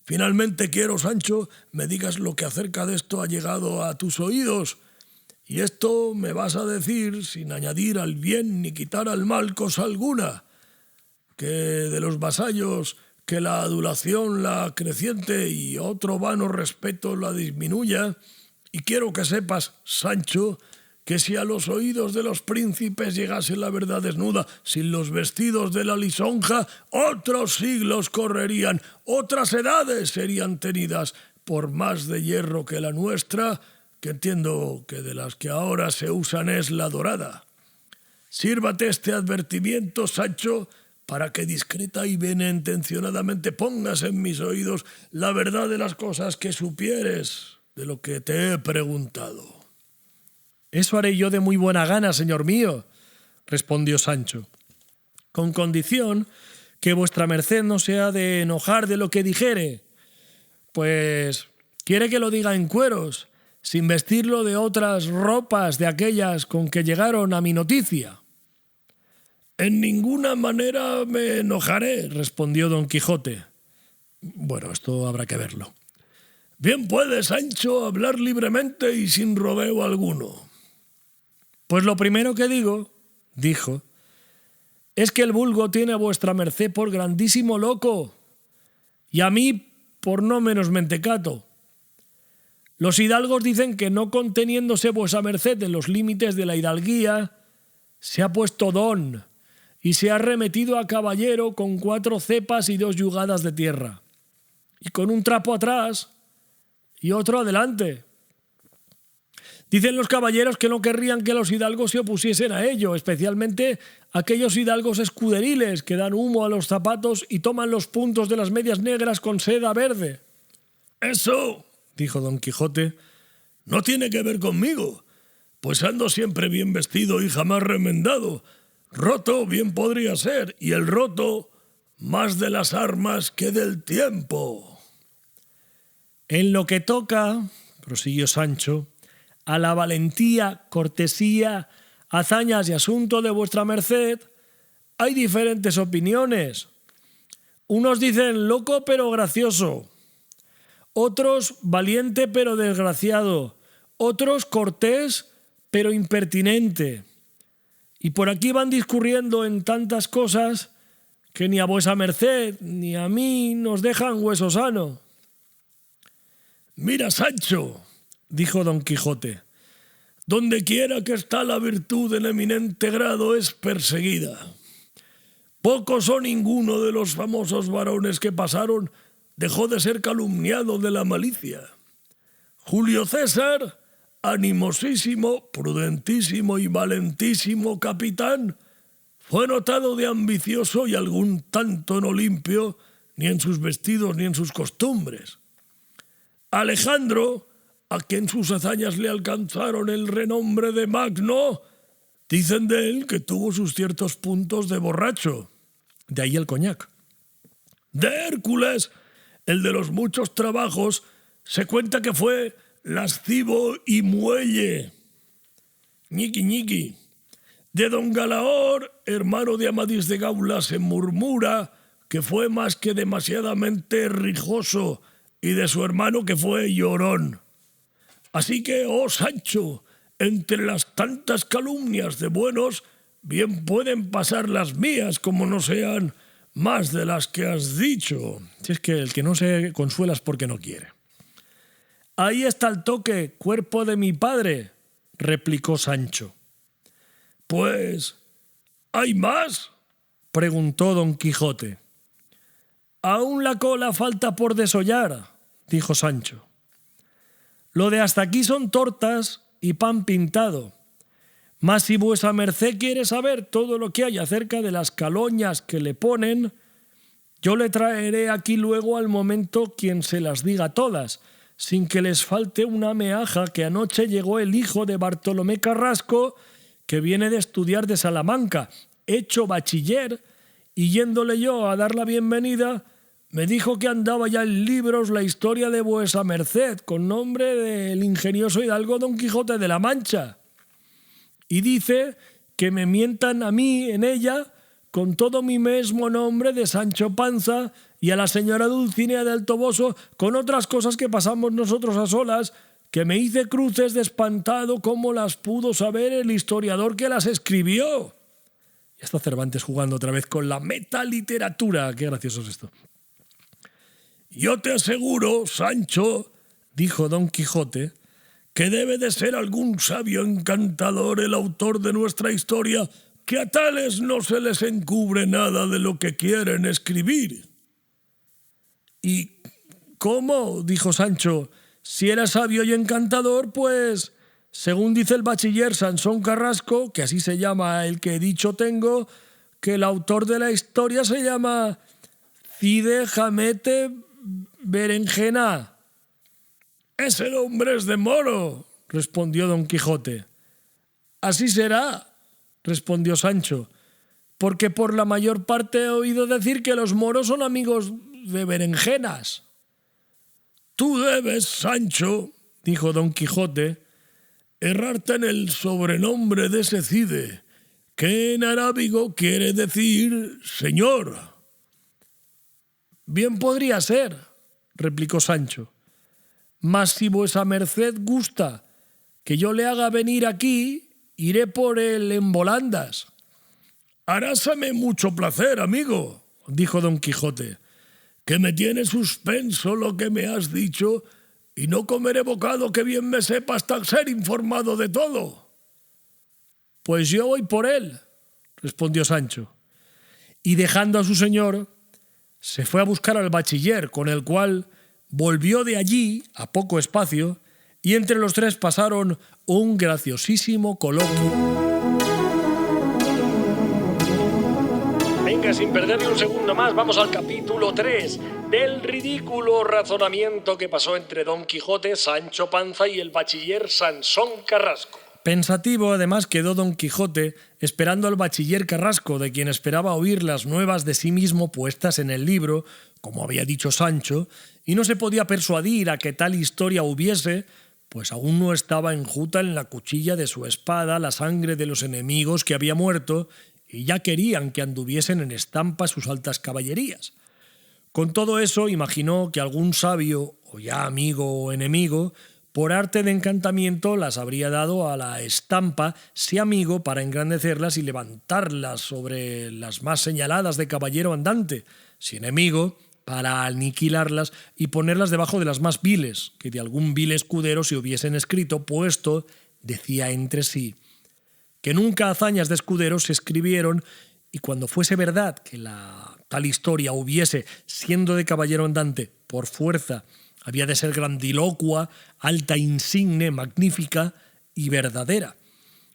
Finalmente quiero, Sancho, me digas lo que acerca de esto ha llegado a tus oídos, y esto me vas a decir sin añadir al bien ni quitar al mal cosa alguna, que de los vasallos que la adulación la acreciente y otro vano respeto la disminuya, y quiero que sepas, Sancho, que si a los oídos de los príncipes llegase la verdad desnuda, sin los vestidos de la lisonja, otros siglos correrían, otras edades serían tenidas, por más de hierro que la nuestra, que entiendo que de las que ahora se usan es la dorada. Sírvate este advertimiento, Sancho, para que discreta y benintencionadamente pongas en mis oídos la verdad de las cosas que supieres de lo que te he preguntado».
«Eso haré yo de muy buena gana, señor mío», respondió Sancho. con condición que vuestra merced no se ha de enojar de lo que dijere, pues quiere que lo diga en cueros, sin vestirlo de otras ropas de aquellas con que llegaron a mi noticia.
En ninguna manera me enojaré, respondió Don Quijote.
Bueno, esto habrá que verlo.
Bien puede, Sancho, hablar libremente y sin rodeo alguno.
Pues lo primero que digo, dijo, es que el vulgo tiene a vuestra merced por grandísimo loco y a mí por no menos mentecato. Los hidalgos dicen que no conteniéndose vuesa merced en los límites de la hidalguía, se ha puesto don y se ha remetido a caballero con 4 cepas y 2 yugadas de tierra, y con un trapo atrás y otro adelante. Dicen los caballeros que no querrían que los hidalgos se opusiesen a ello, especialmente aquellos hidalgos escuderiles que dan humo a los zapatos y toman los puntos de las medias negras con seda verde.
Eso, dijo Don Quijote, no tiene que ver conmigo, pues ando siempre bien vestido y jamás remendado. Roto bien podría ser, y el roto más de las armas que del tiempo.
En lo que toca, prosiguió Sancho, a la valentía, cortesía, hazañas y asunto de vuestra merced, hay diferentes opiniones. Unos dicen loco pero gracioso, otros valiente pero desgraciado, otros cortés pero impertinente. Y por aquí van discurriendo en tantas cosas que ni a vuesa merced ni a mí nos dejan hueso sano.
Mira, Sancho, dijo Don Quijote, donde quiera que está la virtud en eminente grado es perseguida. Pocos o ninguno de los famosos varones que pasaron dejó de ser calumniado de la malicia. Julio César, animosísimo, prudentísimo y valentísimo capitán, fue notado de ambicioso y algún tanto no limpio, ni en sus vestidos ni en sus costumbres. Alejandro, a quien sus hazañas le alcanzaron el renombre de magno, dicen de él que tuvo sus ciertos puntos de borracho.
De ahí el coñac.
De Hércules, el de los muchos trabajos, se cuenta que fue lascivo y muelle. Ñiqui, ñiqui. De don Galaor, hermano de Amadís de Gaula, se murmura que fue más que demasiadamente rijoso, y de su hermano que fue llorón. Así que, oh Sancho, entre las tantas calumnias de buenos, bien pueden pasar las mías, como no sean más de las que has dicho.
Si es que el que no se consuela es porque no quiere. Ahí está el toque, cuerpo de mi padre, replicó Sancho.
Pues, ¿hay más?,
preguntó Don Quijote. Aún la cola falta por desollar, dijo Sancho. Lo de hasta aquí son tortas y pan pintado. Mas si vuesa merced quiere saber todo lo que hay acerca de las caloñas que le ponen, yo le traeré aquí luego al momento quien se las diga todas, sin que les falte una meaja que anoche llegó el hijo de Bartolomé Carrasco, que viene de estudiar de Salamanca, hecho bachiller, y yéndole yo a dar la bienvenida, me dijo que andaba ya en libros la historia de vuesa merced, con nombre del ingenioso hidalgo Don Quijote de la Mancha. Y dice que me mientan a mí en ella con todo mi mesmo nombre de Sancho Panza y a la señora Dulcinea del Toboso con otras cosas que pasamos nosotros a solas, que me hice cruces de espantado cómo las pudo saber el historiador que las escribió. Ya está Cervantes jugando otra vez con la metaliteratura. Qué gracioso es esto.
Yo te aseguro, Sancho, dijo Don Quijote, que debe de ser algún sabio encantador el autor de nuestra historia, que a tales no se les encubre nada de lo que quieren escribir.
¿Y cómo? Dijo Sancho. Si era sabio y encantador, pues, según dice el bachiller Sansón Carrasco, que así se llama el que dicho tengo, que el autor de la historia se llama Cide Hamete Berenjena.
Ese nombre es de moro, respondió Don Quijote.
Así será, respondió Sancho, porque por la mayor parte he oído decir que los moros son amigos de berenjenas.
Tú debes, Sancho,
dijo Don Quijote,
errarte en el sobrenombre de ese Cide, que en arábigo quiere decir señor.
Bien podría ser, replicó Sancho, mas si vuesa merced gusta que yo le haga venir aquí, iré por él en volandas.
Harásame mucho placer, amigo,
dijo Don Quijote,
que me tiene suspenso lo que me has dicho, y no comeré bocado que bien me sepa hasta ser informado de todo.
Pues yo voy por él, respondió Sancho, y dejando a su señor, se fue a buscar al bachiller, con el cual volvió de allí a poco espacio, y entre los tres pasaron un graciosísimo coloquio.
Venga, sin perder ni un segundo más, vamos al capítulo 3 del ridículo razonamiento que pasó entre Don Quijote, Sancho Panza y el bachiller Sansón Carrasco.
Pensativo, además, quedó Don Quijote esperando al bachiller Carrasco, de quien esperaba oír las nuevas de sí mismo puestas en el libro, como había dicho Sancho, y no se podía persuadir a que tal historia hubiese, pues aún no estaba enjuta en la cuchilla de su espada la sangre de los enemigos que había muerto, y ya querían que anduviesen en estampa sus altas caballerías. Con todo eso, imaginó que algún sabio, o ya amigo o enemigo, por arte de encantamiento las habría dado a la estampa, si amigo, para engrandecerlas y levantarlas sobre las más señaladas de caballero andante, si enemigo, para aniquilarlas y ponerlas debajo de las más viles, que de algún vil escudero se hubiesen escrito, puesto, decía entre sí, que nunca hazañas de escuderos se escribieron, y cuando fuese verdad que la tal historia hubiese, siendo de caballero andante, por fuerza, había de ser grandilocua, alta, insigne, magnífica y verdadera.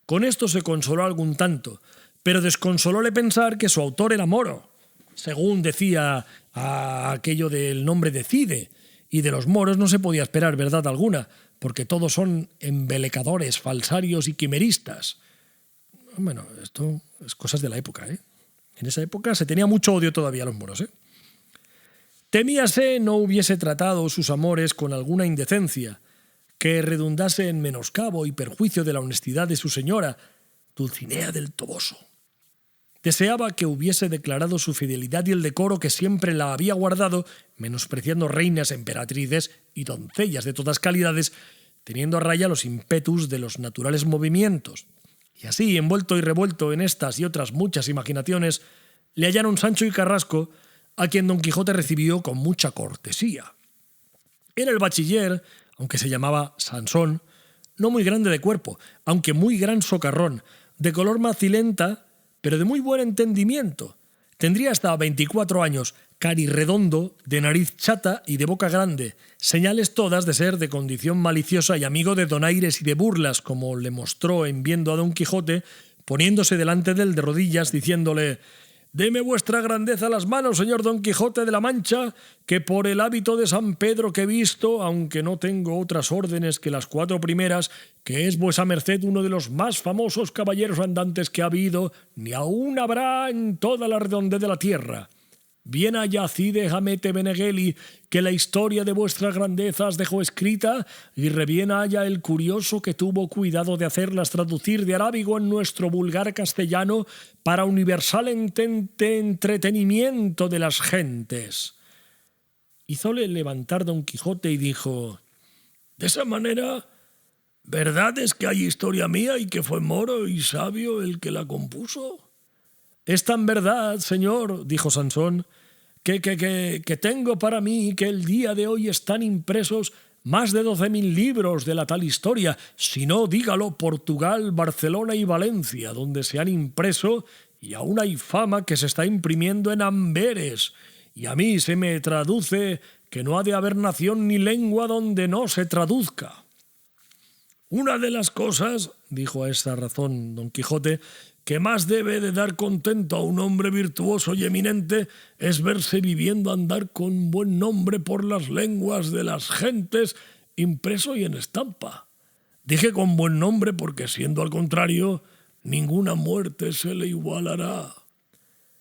Con esto se consoló algún tanto, pero desconsolóle pensar que su autor era moro, según decía a aquello del nombre de Cide, y de los moros no se podía esperar verdad alguna, porque todos son embelecadores, falsarios y quimeristas. Bueno, esto es cosas de la época, ¿eh? En esa época se tenía mucho odio todavía a los moros, ¿eh? Temíase no hubiese tratado sus amores con alguna indecencia, que redundase en menoscabo y perjuicio de la honestidad de su señora, Dulcinea del Toboso. Deseaba que hubiese declarado su fidelidad y el decoro que siempre la había guardado, menospreciando reinas, emperatrices y doncellas de todas calidades, teniendo a raya los ímpetus de los naturales movimientos. Y así, envuelto y revuelto en estas y otras muchas imaginaciones, le hallaron Sancho y Carrasco, a quien Don Quijote recibió con mucha cortesía. Era el bachiller, aunque se llamaba Sansón, no muy grande de cuerpo, aunque muy gran socarrón, de color macilenta, pero de muy buen entendimiento. Tendría hasta 24 años, carirredondo, de nariz chata y de boca grande, señales todas de ser de condición maliciosa y amigo de donaires y de burlas, como le mostró en viendo a Don Quijote, poniéndose delante de él de rodillas, diciéndole: «Deme vuestra grandeza las manos, señor Don Quijote de la Mancha, que por el hábito de San Pedro que he visto, aunque no tengo otras órdenes que las 4 primeras, que es vuesa merced uno de los más famosos caballeros andantes que ha habido, ni aún habrá en toda la redondez de la tierra. Bien haya Cide Hamete Benengeli, que la historia de vuestras grandezas dejó escrita, y rebién haya el curioso que tuvo cuidado de hacerlas traducir de arábigo en nuestro vulgar castellano para universal entretenimiento de las gentes». Hízole levantar Don Quijote y dijo:
«De esa manera, ¿verdad es que hay historia mía y que fue moro y sabio el que la compuso?»
«Es tan verdad, señor», dijo Sansón, que tengo para mí que el día de hoy están impresos más de 12.000 libros de la tal historia, si no, dígalo, Portugal, Barcelona y Valencia, donde se han impreso, y aún hay fama que se está imprimiendo en Amberes, y a mí se me traduce que no ha de haber nación ni lengua donde no se traduzca».
«Una de las cosas», dijo a esta razón Don Quijote, «que más debe de dar contento a un hombre virtuoso y eminente es verse viviendo andar con buen nombre por las lenguas de las gentes, impreso y en estampa. Dije con buen nombre porque, siendo al contrario, ninguna muerte se le igualará».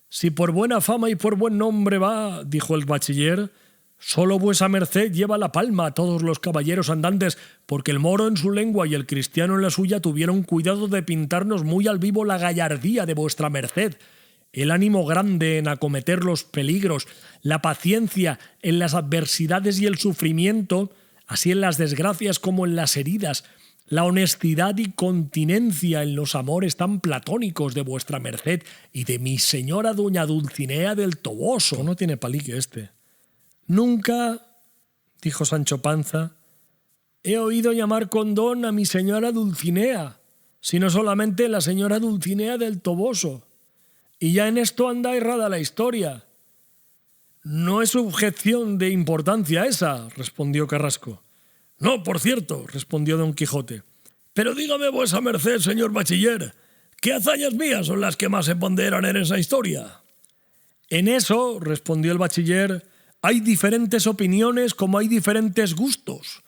Si por buena fama y por buen nombre va, dijo el bachiller, solo vuesa merced lleva la palma a todos los caballeros andantes, porque el moro en su lengua y el cristiano en la suya tuvieron cuidado de pintarnos muy al vivo la gallardía de vuestra merced, el ánimo grande en acometer los peligros, la paciencia en las adversidades y el sufrimiento, así en las desgracias como en las heridas, la honestidad y continencia en los amores tan platónicos de vuestra merced y de mi señora doña Dulcinea del Toboso.
No tiene palique este.
Nunca, dijo Sancho Panza, he oído llamar con don a mi señora Dulcinea, sino solamente la señora Dulcinea del Toboso. Y ya en esto anda errada la historia. No es objeción de importancia esa, respondió Carrasco.
No, por cierto, respondió don Quijote. Pero dígame vuesa merced, señor bachiller, ¿qué hazañas mías son las que más se ponderan en esa historia?
En eso, respondió el bachiller, hay diferentes opiniones como hay diferentes gustos.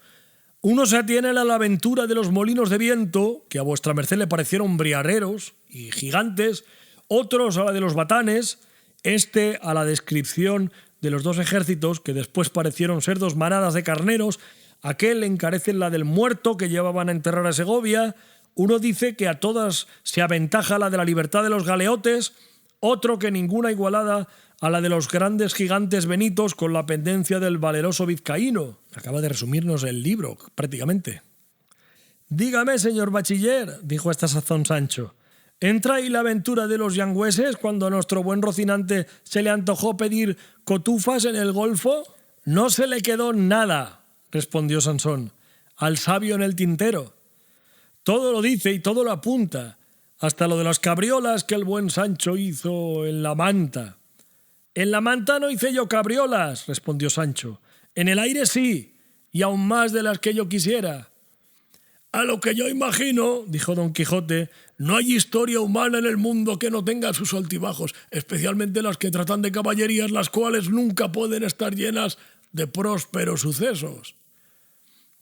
Uno se atiene a la aventura de los molinos de viento, que a vuestra merced le parecieron briareros y gigantes, otros a la de los batanes, este a la descripción de los dos ejércitos, que después parecieron ser dos manadas de carneros. Aquel encarece la del muerto que llevaban a enterrar a Segovia. Uno dice que a todas se aventaja la de la libertad de los galeotes, otro que ninguna igualada a la de los grandes gigantes benitos con la pendencia del valeroso vizcaíno.
Acaba de resumirnos el libro, prácticamente.
Dígame, señor bachiller, dijo a esta sazón Sancho, ¿entra ahí la aventura de los yangüeses cuando a nuestro buen Rocinante se le antojó pedir cotufas en el golfo? No se le quedó nada, respondió Sansón, al sabio en el tintero. Todo lo dice y todo lo apunta, hasta lo de las cabriolas que el buen Sancho hizo en la manta. En la manta no hice yo cabriolas, respondió Sancho. En el aire sí, y aún más de las que yo quisiera.
A lo que yo imagino, dijo don Quijote, no hay historia humana en el mundo que no tenga sus altibajos, especialmente las que tratan de caballerías, las cuales nunca pueden estar llenas de prósperos sucesos.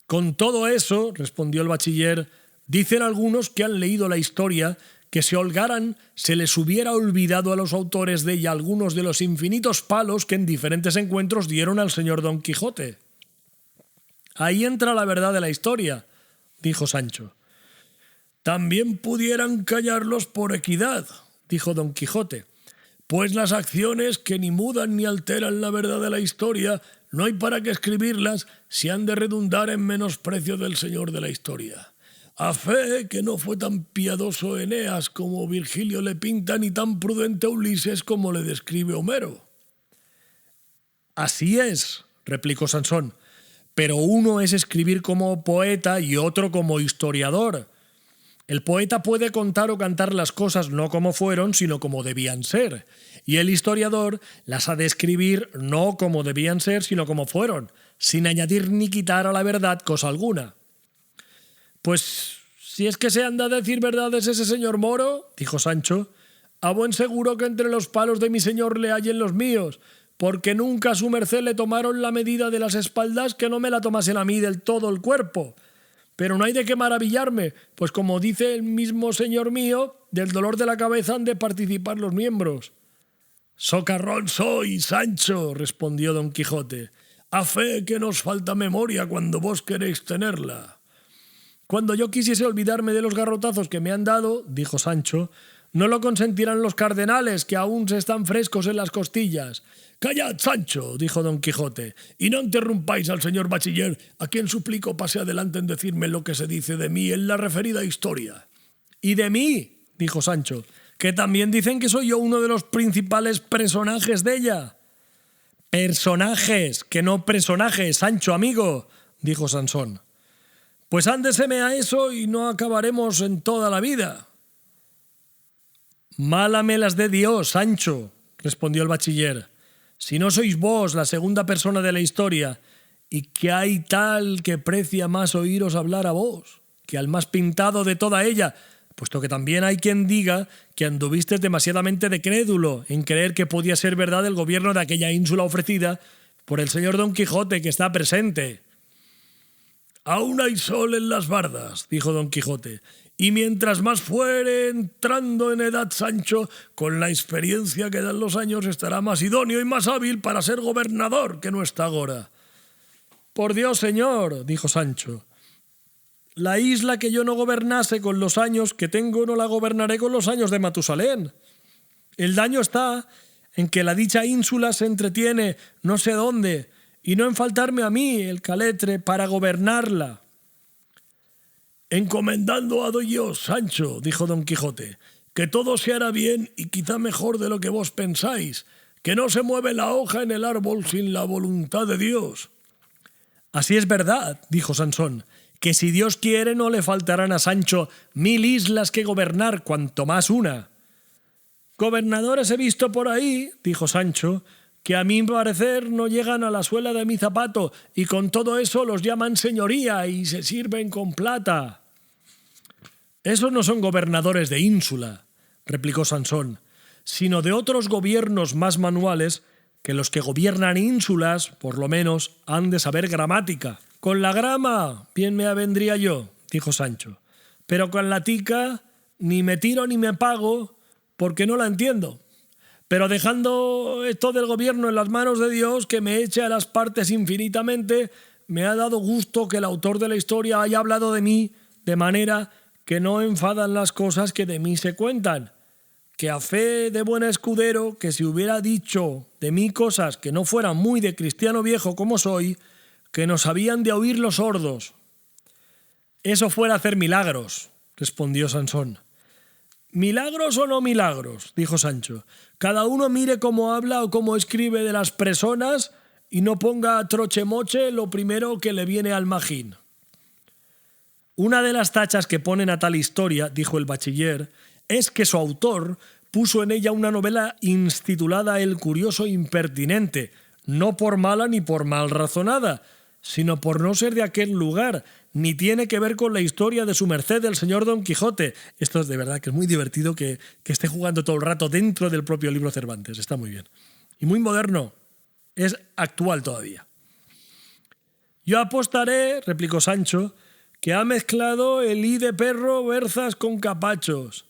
Con todo eso, respondió el bachiller, dicen algunos que han leído la historia que si holgaran se les hubiera olvidado a los autores de ella algunos de los infinitos palos que en diferentes encuentros dieron al señor Don Quijote. Ahí entra la verdad de la historia, dijo Sancho.
También pudieran callarlos por equidad, dijo Don Quijote, pues las acciones que ni mudan ni alteran la verdad de la historia no hay para qué escribirlas si han de redundar en menosprecio del señor de la historia. A fe que no fue tan piadoso Eneas como Virgilio le pinta, ni tan prudente Ulises como le describe Homero.
Así es, replicó Sansón, pero uno es escribir como poeta y otro como historiador. El poeta puede contar o cantar las cosas no como fueron, sino como debían ser. Y el historiador las ha de escribir no como debían ser, sino como fueron, sin añadir ni quitar a la verdad cosa alguna.
Pues si es que se anda a decir verdades ese señor moro, dijo Sancho, a buen seguro que entre los palos de mi señor le hallen los míos, porque nunca a su merced le tomaron la medida de las espaldas que no me la tomasen a mí del todo el cuerpo. Pero no hay de qué maravillarme, pues como dice el mismo señor mío, del dolor de la cabeza han de participar los miembros. Socarrón soy, Sancho, respondió don Quijote. A fe que nos falta memoria cuando vos queréis tenerla.
Cuando yo quisiese olvidarme de los garrotazos que me han dado, dijo Sancho, no lo consentirán los cardenales, que aún se están frescos en las costillas.
Callad, Sancho, dijo don Quijote, y no interrumpáis al señor bachiller, a quien suplico pase adelante en decirme lo que se dice de mí en la referida historia.
¿Y de mí? Dijo Sancho, que también dicen que soy yo uno de los principales personajes de ella. Personajes, que no personajes, Sancho, amigo, dijo Sansón.
Pues ándeseme a eso y no acabaremos en toda la vida.
Málamelas de Dios, Sancho, respondió el bachiller. Si no sois vos la segunda persona de la historia, y que hay tal que precia más oíros hablar a vos, que al más pintado de toda ella, puesto que también hay quien diga que anduviste demasiadamente de crédulo en creer que podía ser verdad el gobierno de aquella ínsula ofrecida por el señor Don Quijote que está presente.
Aún hay sol en las bardas, dijo Don Quijote, Y mientras más fuere entrando en edad Sancho, con la experiencia que dan los años, estará más idóneo y más hábil para ser gobernador que no está agora.
Por Dios, señor, dijo Sancho, la isla que yo no gobernase con los años que tengo no la gobernaré con los años de Matusalén. El daño está en que la dicha ínsula se entretiene no sé dónde, y no en faltarme a mí, el caletre, para gobernarla.
Encomendando a Dios, Sancho, dijo Don Quijote, que todo se hará bien y quizá mejor de lo que vos pensáis, que no se mueve la hoja en el árbol sin la voluntad de Dios.
Así es verdad, dijo Sansón, que si Dios quiere no le faltarán a Sancho 1000 islas que gobernar, cuanto más una. Gobernadores he visto por ahí, dijo Sancho, que a mi parecer no llegan a la suela de mi zapato y con todo eso los llaman señoría y se sirven con plata. Esos no son gobernadores de ínsula, replicó Sansón, sino de otros gobiernos más manuales que los que gobiernan ínsulas, por lo menos, han de saber gramática. Con la grama bien me avendría yo, dijo Sancho, pero con la tica ni me tiro ni me pago porque no la entiendo. Pero dejando esto del gobierno en las manos de Dios, que me eche a las partes infinitamente, me ha dado gusto que el autor de la historia haya hablado de mí de manera que no enfadan las cosas que de mí se cuentan. Que a fe de buen escudero, que si hubiera dicho de mí cosas que no fueran muy de cristiano viejo como soy, que nos habían de oír los sordos. Eso fuera hacer milagros, respondió Sansón. ¿Milagros o no milagros?, dijo Sancho. Cada uno mire cómo habla o cómo escribe de las personas y no ponga a trochemoche lo primero que le viene al magín. Una de las tachas que ponen a tal historia, dijo el bachiller, es que su autor puso en ella una novela intitulada El curioso impertinente, no por mala ni por mal razonada, sino por no ser de aquel lugar, ni tiene que ver con la historia de su merced el señor Don Quijote. Esto es de verdad que es muy divertido que esté jugando todo el rato dentro del propio libro Cervantes. Está muy bien. Y muy moderno. Es actual todavía. Yo apostaré, replicó Sancho, que ha mezclado el hi de perro berzas con capachos.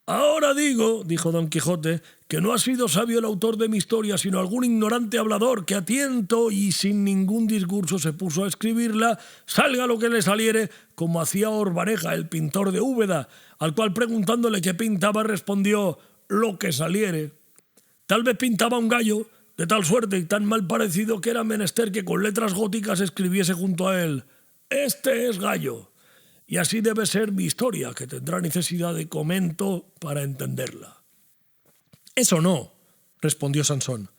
Ahora digo, dijo Don Quijote, que no ha sido sabio el autor de mi historia, sino algún ignorante hablador que a tiento y sin ningún discurso se puso a escribirla, salga lo que le saliere, como hacía Orbareja, el pintor de Úbeda, al cual preguntándole qué pintaba respondió lo que saliere. Tal vez pintaba un gallo, de tal suerte y tan mal parecido que era menester que con letras góticas escribiese junto a él: «Este es gallo». Y así debe ser mi historia, que tendrá necesidad de comento para entenderla.
Eso no, respondió Sansón,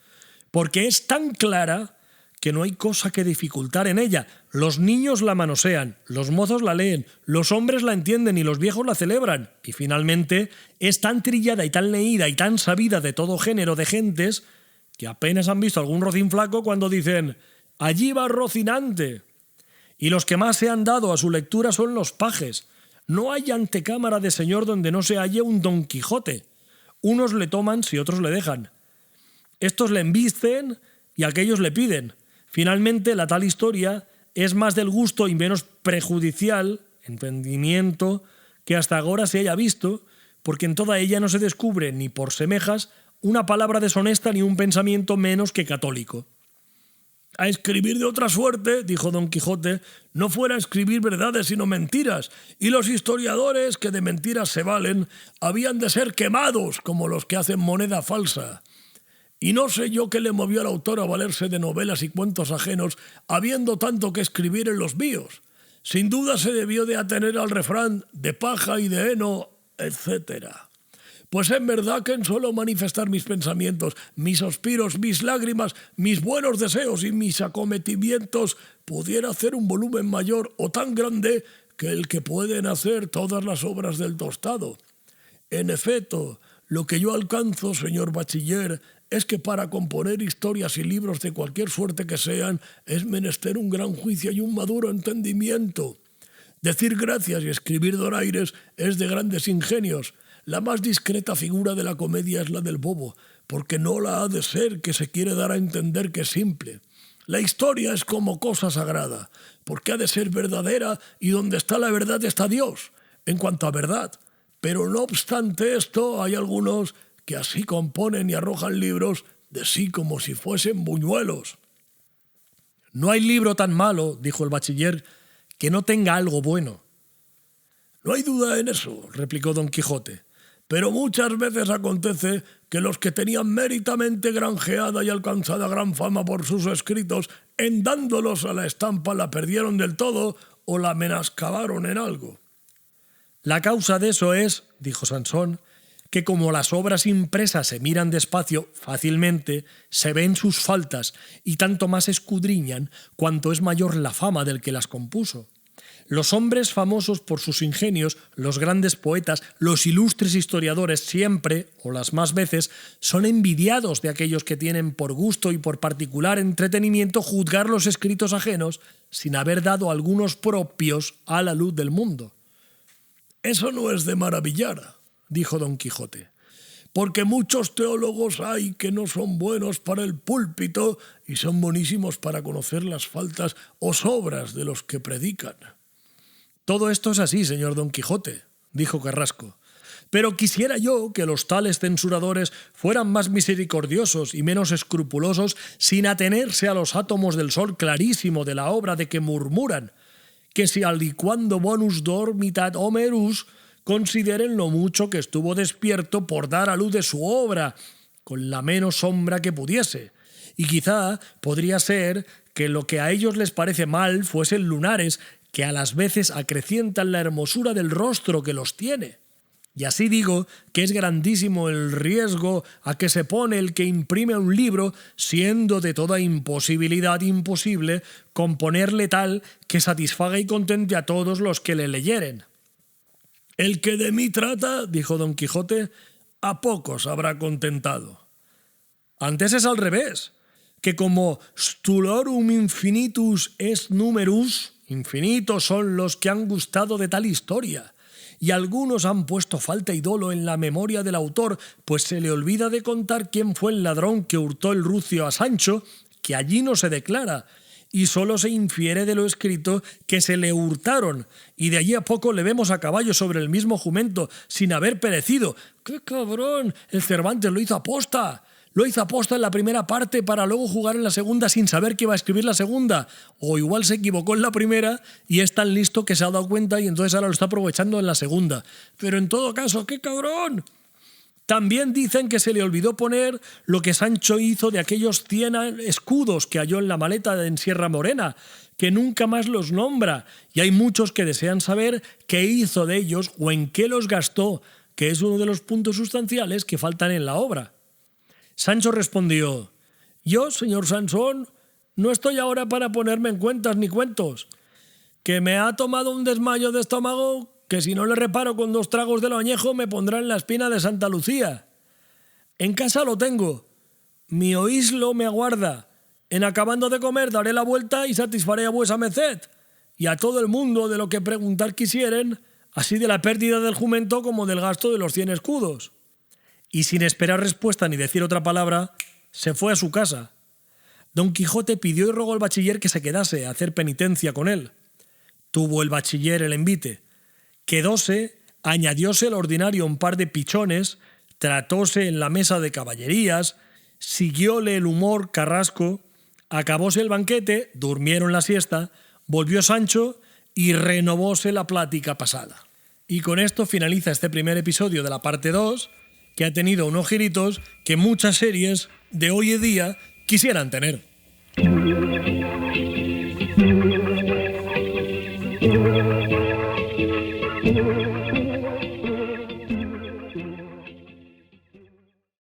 porque es tan clara que no hay cosa que dificultar en ella. Los niños la manosean, los mozos la leen, los hombres la entienden y los viejos la celebran. Y finalmente es tan trillada y tan leída y tan sabida de todo género de gentes que apenas han visto algún rocín flaco cuando dicen «allí va Rocinante». Y los que más se han dado a su lectura son los pajes. No hay antecámara de señor donde no se halle un Don Quijote. Unos le toman si otros le dejan. Estos le embisten y aquellos le piden. Finalmente, la tal historia es más del gusto y menos prejudicial, entendimiento, que hasta ahora se haya visto, porque en toda ella no se descubre ni por semejas una palabra deshonesta ni un pensamiento menos que católico.
A escribir de otra suerte, dijo Don Quijote, no fuera a escribir verdades sino mentiras, y los historiadores que de mentiras se valen habían de ser quemados como los que hacen moneda falsa. Y no sé yo qué le movió al autor a valerse de novelas y cuentos ajenos, habiendo tanto que escribir en los míos. Sin duda se debió de atener al refrán de paja y de heno, etcétera. Pues en verdad que en solo manifestar mis pensamientos, mis suspiros, mis lágrimas, mis buenos deseos y mis acometimientos pudiera hacer un volumen mayor o tan grande que el que pueden hacer todas las obras del tostado. En efecto, lo que yo alcanzo, señor bachiller, es que para componer historias y libros de cualquier suerte que sean, es menester un gran juicio y un maduro entendimiento. Decir gracias y escribir donaires es de grandes ingenios. La más discreta figura de la comedia es la del bobo, porque no la ha de ser que se quiere dar a entender que es simple. La historia es como cosa sagrada, porque ha de ser verdadera y donde está la verdad está Dios. en cuanto a verdad, pero no obstante esto hay algunos que así componen y arrojan libros de sí como si fuesen buñuelos.
No hay libro tan malo, dijo el bachiller, que no tenga algo bueno.
No hay duda en eso, replicó Don Quijote, pero muchas veces acontece que los que tenían méritamente granjeada y alcanzada gran fama por sus escritos, en dándolos a la estampa la perdieron del todo o la menoscabaron en algo.
La causa de eso es, dijo Sansón, que como las obras impresas se miran despacio, fácilmente se ven sus faltas y tanto más escudriñan cuanto es mayor la fama del que las compuso. Los hombres famosos por sus ingenios, los grandes poetas, los ilustres historiadores siempre, o las más veces, son envidiados de aquellos que tienen por gusto y por particular entretenimiento juzgar los escritos ajenos sin haber dado algunos propios a la luz del mundo.
Eso no es de maravillar, dijo Don Quijote, porque muchos teólogos hay que no son buenos para el púlpito y son buenísimos para conocer las faltas o sobras de los que predican.
Todo esto es así, señor Don Quijote, dijo Carrasco, pero quisiera yo que los tales censuradores fueran más misericordiosos y menos escrupulosos sin atenerse a los átomos del sol clarísimo de la obra de que murmuran, que si aliquando bonus dormitat Homerus consideren lo mucho que estuvo despierto por dar a luz de su obra, con la menos sombra que pudiese. Y quizá podría ser que lo que a ellos les parece mal fuesen lunares que a las veces acrecientan la hermosura del rostro que los tiene. Y así digo que es grandísimo el riesgo a que se pone el que imprime un libro, siendo de toda imposibilidad imposible componerle tal que satisfaga y contente a todos los que le leyeren.
El que de mí trata, dijo Don Quijote, a pocos habrá contentado.
Antes es al revés, que como stulorum infinitus est numerus, infinitos son los que han gustado de tal historia, y algunos han puesto falta y dolo en la memoria del autor, pues se le olvida de contar quién fue el ladrón que hurtó el rucio a Sancho, que allí no se declara, y solo se infiere de lo escrito que se le hurtaron, y de allí a poco le vemos a caballo sobre el mismo jumento, sin haber perecido. ¡Qué cabrón! El Cervantes lo hizo aposta. Lo hizo aposta en la primera parte para luego jugar en la segunda sin saber que iba a escribir la segunda. O igual se equivocó en la primera y es tan listo que se ha dado cuenta y entonces ahora lo está aprovechando en la segunda. Pero en todo caso, ¡qué cabrón! También dicen que se le olvidó poner lo que Sancho hizo de aquellos 100 escudos que halló en la maleta en Sierra Morena, que nunca más los nombra, y hay muchos que desean saber qué hizo de ellos o en qué los gastó, que es uno de los puntos sustanciales que faltan en la obra. Sancho respondió: yo, señor Sansón, no estoy ahora para ponerme en cuentas ni cuentos, que me ha tomado un desmayo de estómago que si no le reparo con 2 tragos de lo añejo me pondrá en la espina de Santa Lucía. En casa lo tengo, mi oíslo me aguarda, en acabando de comer daré la vuelta y satisfaré a vuesa merced, y a todo el mundo de lo que preguntar quisieren, así de la pérdida del jumento como del gasto de los 100 escudos. Y sin esperar respuesta ni decir otra palabra, se fue a su casa. Don Quijote pidió y rogó al bachiller que se quedase a hacer penitencia con él. Tuvo el bachiller el envite. Quedóse, añadióse el ordinario un par de pichones, tratóse en la mesa de caballerías, siguióle el humor Carrasco, acabóse el banquete, durmieron la siesta, volvió Sancho y renovóse la plática pasada. Y con esto finaliza este primer episodio de la parte 2, que ha tenido unos giritos que muchas series de hoy en día quisieran tener.